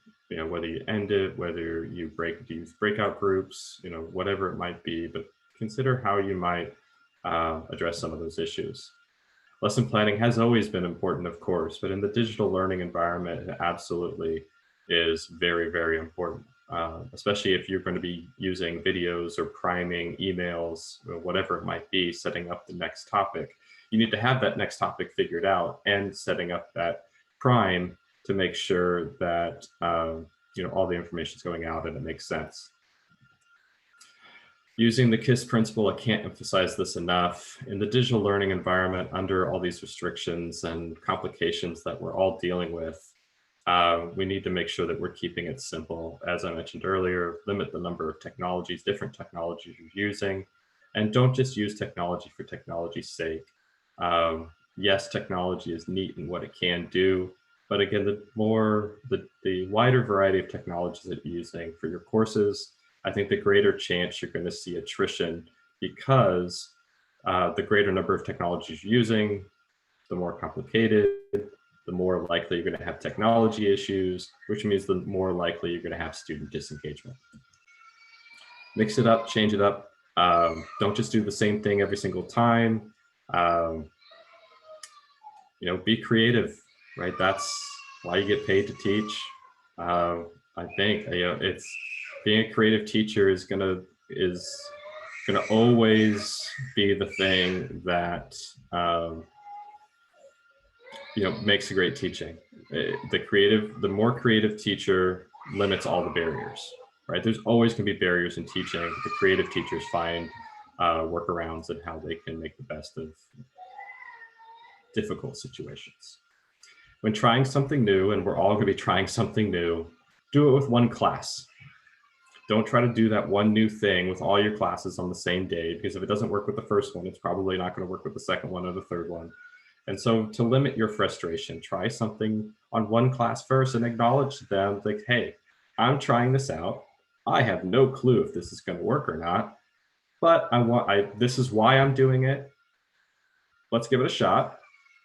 whether you end it, whether you use breakout groups, whatever it might be, but consider how you might address some of those issues. Lesson planning has always been important, of course, but in the digital learning environment, it absolutely is very, very important. Especially if you're going to be using videos or priming emails, or whatever it might be, setting up the next topic. You need to have that next topic figured out and setting up that prime to make sure that all the information is going out and it makes sense. Using the KISS principle, I can't emphasize this enough. In the digital learning environment, under all these restrictions and complications that we're all dealing with, we need to make sure that we're keeping it simple. As I mentioned earlier, limit the number of technologies, different technologies you're using, and don't just use technology for technology's sake. yes, technology is neat in what it can do, but again, the wider variety of technologies that you're using for your courses, I think the greater chance you're going to see attrition, because the greater number of technologies you're using, the more complicated, the more likely you're going to have technology issues, which means the more likely you're going to have student disengagement. Mix it up, change it up. Don't just do the same thing every single time. Be creative, right? That's why you get paid to teach. I think it's being a creative teacher is gonna always be the thing that makes a great teaching. The more creative teacher limits all the barriers, right? There's always gonna be barriers in teaching. The creative teachers find workarounds and how they can make the best of difficult situations. When trying something new, and we're all going to be trying something new, do it with one class. Don't try to do that one new thing with all your classes on the same day, because if it doesn't work with the first one, it's probably not going to work with the second one or the third one. And so to limit your frustration, try something on one class first and acknowledge to them, like, hey, I'm trying this out. I have no clue if this is going to work or not, but this is why I'm doing it. Let's give it a shot.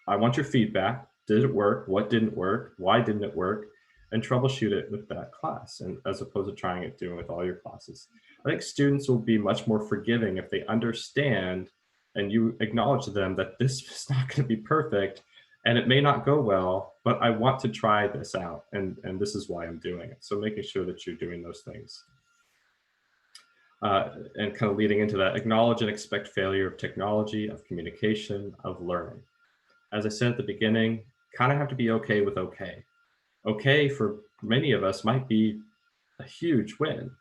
I want your feedback. Did it work? What didn't work? Why didn't it work? And troubleshoot it with that class, and as opposed to doing it with all your classes. I think students will be much more forgiving if they understand and you acknowledge to them that this is not going to be perfect and it may not go well, but I want to try this out, and this is why I'm doing it. So making sure that you're doing those things. And kind of leading into that, acknowledge and expect failure of technology, of communication, of learning. As I said at the beginning, kind of have to be okay with okay. Okay for many of us might be a huge win,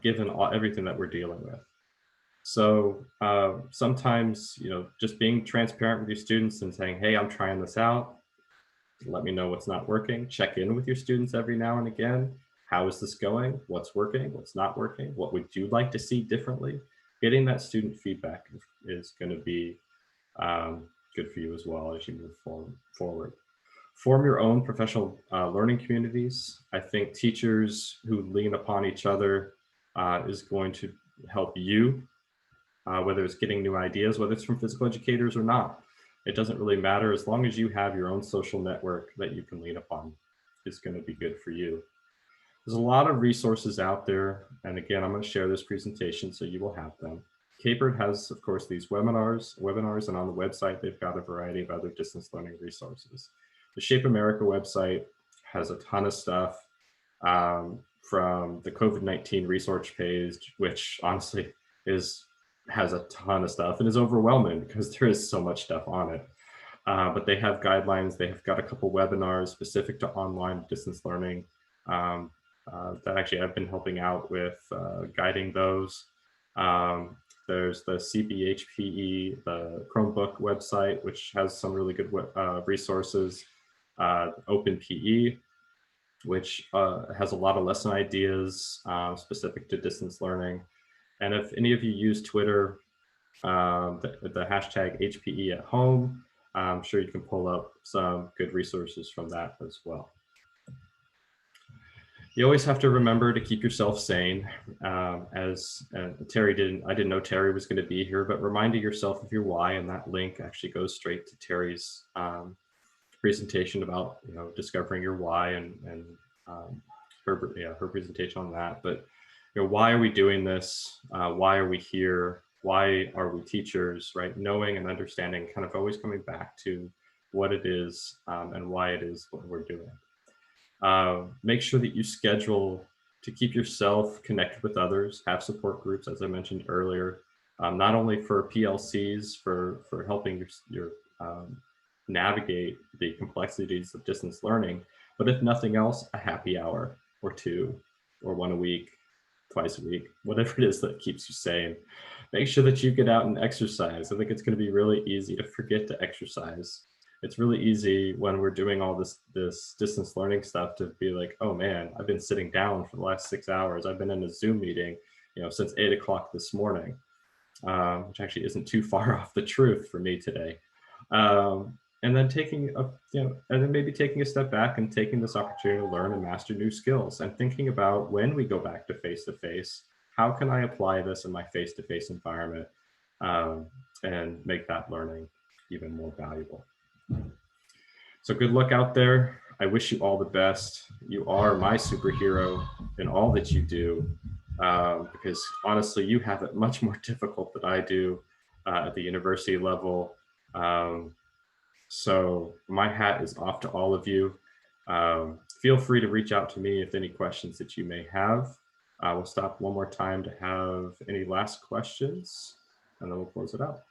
given everything that we're dealing with. So sometimes, just being transparent with your students and saying, hey, I'm trying this out. Let me know what's not working. Check in with your students every now and again. How is this going? What's working? What's not working? What would you like to see differently? Getting that student feedback is going to be good for you as well as you move forward. Form your own professional learning communities. I think teachers who lean upon each other is going to help you, whether it's getting new ideas, whether it's from physical educators or not. It doesn't really matter, as long as you have your own social network that you can lean upon. It's going to be good for you. There's a lot of resources out there. And again, I'm going to share this presentation so you will have them. Capert has, of course, these webinars, and on the website, they've got a variety of other distance learning resources. The Shape America website has a ton of stuff, from the COVID-19 research page, which honestly has a ton of stuff and is overwhelming because there is so much stuff on it. But they have guidelines. They have got a couple webinars specific to online distance learning that actually I've been helping out with guiding those. There's the CBHPE, the Chromebook website, which has some really good resources. OpenPE, which has a lot of lesson ideas specific to distance learning. And if any of you use Twitter, the hashtag HPE at home, I'm sure you can pull up some good resources from that as well. You always have to remember to keep yourself sane. As Terry didn't, I didn't know Terry was going to be here, but reminding yourself of your why, and that link actually goes straight to Terry's presentation about discovering your why, and her presentation on that. But why are we doing this? Why are we here? Why are we teachers? Right? Knowing and understanding, kind of always coming back to what it is and why it is what we're doing. Make sure that you schedule to keep yourself connected with others. Have support groups, as I mentioned earlier, not only for PLCs for helping your navigate the complexities of distance learning, but if nothing else, a happy hour or two, or one a week, twice a week, whatever it is that keeps you sane. Make sure that you get out and exercise. I think it's going to be really easy to forget to exercise. It's really easy when we're doing all this distance learning stuff to be like, oh man, I've been sitting down for the last 6 hours. I've been in a Zoom meeting, since 8 o'clock this morning, which actually isn't too far off the truth for me today. And then maybe taking a step back and taking this opportunity to learn and master new skills, and thinking about when we go back to face-to-face, how can I apply this in my face-to-face environment, and make that learning even more valuable. So good luck out there. I wish you all the best. You are my superhero in all that you do, because honestly, you have it much more difficult than I do at the university level. So my hat is off to all of you. Feel free to reach out to me if any questions that you may have. We'll stop one more time to have any last questions, and then we'll close it out.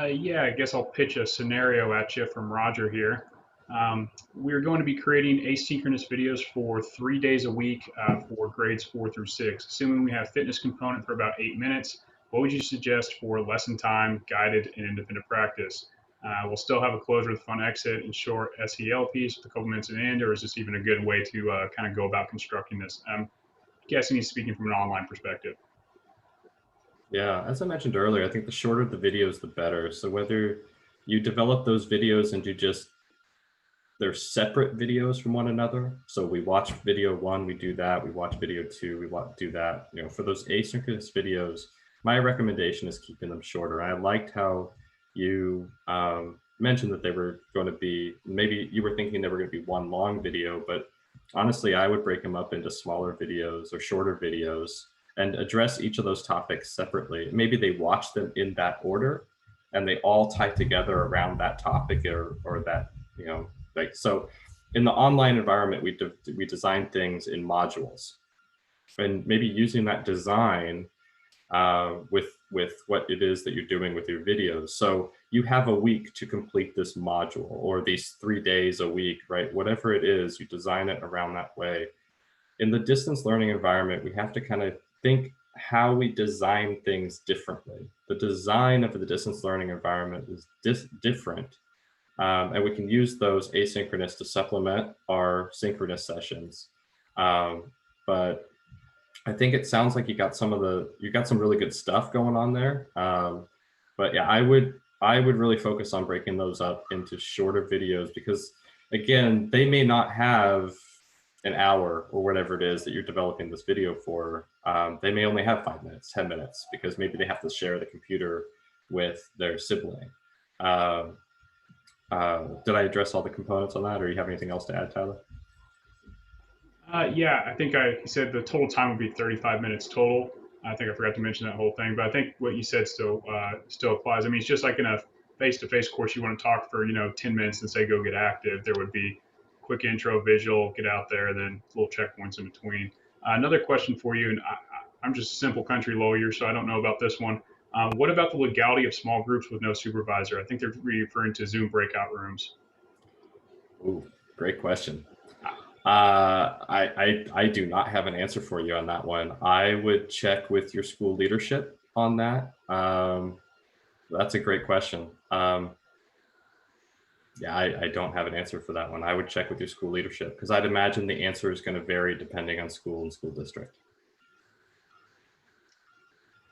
Yeah, I guess I'll pitch a scenario at you from Roger here. We're going to be creating asynchronous videos for 3 days a week for grades 4 through 6. Assuming we have fitness component for about 8 minutes, what would you suggest for lesson time, guided, and independent practice? We'll still have a closure with fun exit and short SEL piece with a couple minutes in the end, or is this even a good way to kind of go about constructing this? I'm guessing he's speaking from an online perspective. Yeah, as I mentioned earlier, I think the shorter the videos, the better. So whether you develop those videos into just they're separate videos from one another. So we watch video 1, we do that. We watch video 2, we do that. You know, for those asynchronous videos, my recommendation is keeping them shorter. I liked how you mentioned that they were going to be, maybe you were thinking they were going to be one long video, but honestly, I would break them up into smaller videos or shorter videos and address each of those topics separately. Maybe they watch them in that order and they all tie together around that topic or that, you know, like, so in the online environment, we design things in modules, and maybe using that design with what it is that you're doing with your videos. So you have a week to complete this module, or these 3 days a week, right? Whatever it is, you design it around that way. In the distance learning environment, we have to kind of think how we design things differently. The design of the distance learning environment is different. And we can use those asynchronous to supplement our synchronous sessions. But I think it sounds like you got some really good stuff going on there. But yeah, I would really focus on breaking those up into shorter videos, because again, they may not have an hour or whatever it is that you're developing this video for. They may only have 5 minutes, 10 minutes, because maybe they have to share the computer with their sibling. Did I address all the components on that, or do you have anything else to add, Tyler? Yeah, I think he said the total time would be 35 minutes total. I think I forgot to mention that whole thing, but I think what you said still applies. I mean, it's just like in a face-to-face course, you want to talk for 10 minutes and say go get active. There would be quick intro, visual, get out there, and then little checkpoints in between. Another question for you, and I'm just a simple country lawyer, so I don't know about this one. What about the legality of small groups with no supervisor? I think they're referring to Zoom breakout rooms. Ooh, great question. I do not have an answer for you on that one. I would check with your school leadership on that. That's a great question. Yeah, I don't have an answer for that one. I would check with your school leadership, because I'd imagine the answer is going to vary depending on school and school district.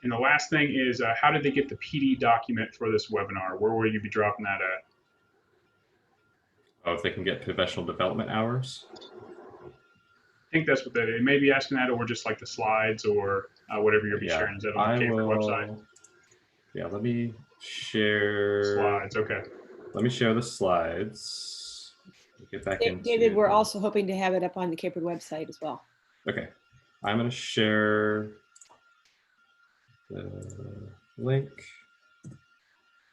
And the last thing is, how did they get the PD document for this webinar? Where will you be dropping that at? Oh, if they can get professional development hours? I think that's what they may be asking that, or just like the slides, or whatever you'll be sharing. Is that on the Capered website? Yeah, let me share. Slides, okay. Let me share the slides. Get back into David, we're also hoping to have it up on the Capered website as well. Okay, I'm going to share the link.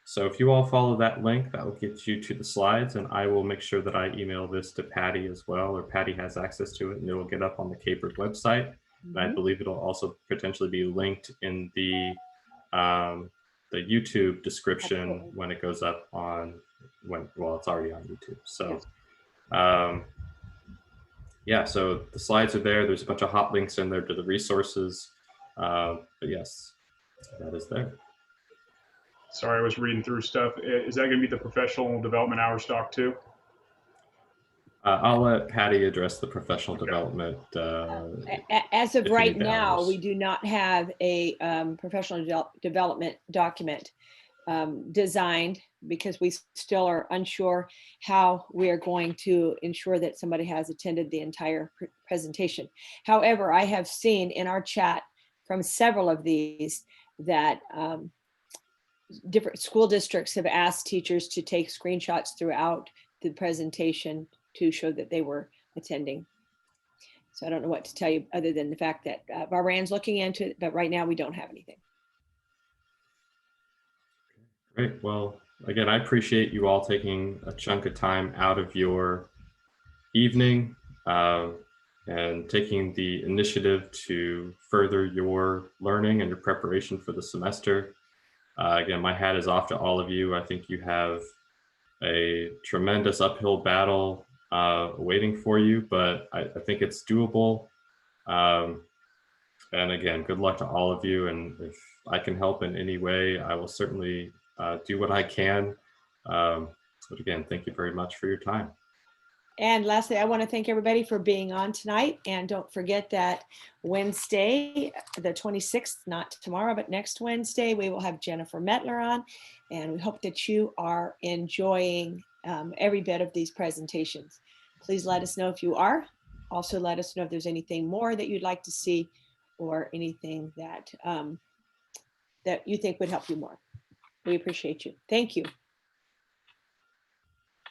So if you all follow that link, that will get you to the slides, and I will make sure that I email this to Patty as well, or Patty has access to it, and it will get up on the Capered website. And I believe it'll also potentially be linked in the YouTube description when it goes up on, well, it's already on YouTube. So yeah, so the slides are there. There's a bunch of hot links in there to the resources. But yes, that is there. Sorry, I was reading through stuff. Is that going to be the professional development hour stock too? I'll let Patty address the professional development. As of right now, hours. we do not have a professional development document. designed, because we still are unsure how we are going to ensure that somebody has attended the entire presentation. However, I have seen in our chat from several of these that different school districts have asked teachers to take screenshots throughout the presentation to show that they were attending. So I don't know what to tell you other than the fact that Bahrain's looking into it, but right now we don't have anything. Great. Well, again, I appreciate you all taking a chunk of time out of your evening and taking the initiative to further your learning and your preparation for the semester. Again, my hat is off to all of you. I think you have a tremendous uphill battle waiting for you, but I think it's doable. And again, good luck to all of you. And if I can help in any way, I will certainly do what I can. But again, thank you very much for your time. And lastly, I want to thank everybody for being on tonight. And don't forget that Wednesday, the 26th, not tomorrow, but next Wednesday, we will have Jennifer Metler on. And we hope that you are enjoying every bit of these presentations. Please let us know if you are. Also, let us know if there's anything more that you'd like to see or anything that, that you think would help you more. We appreciate you. Thank you.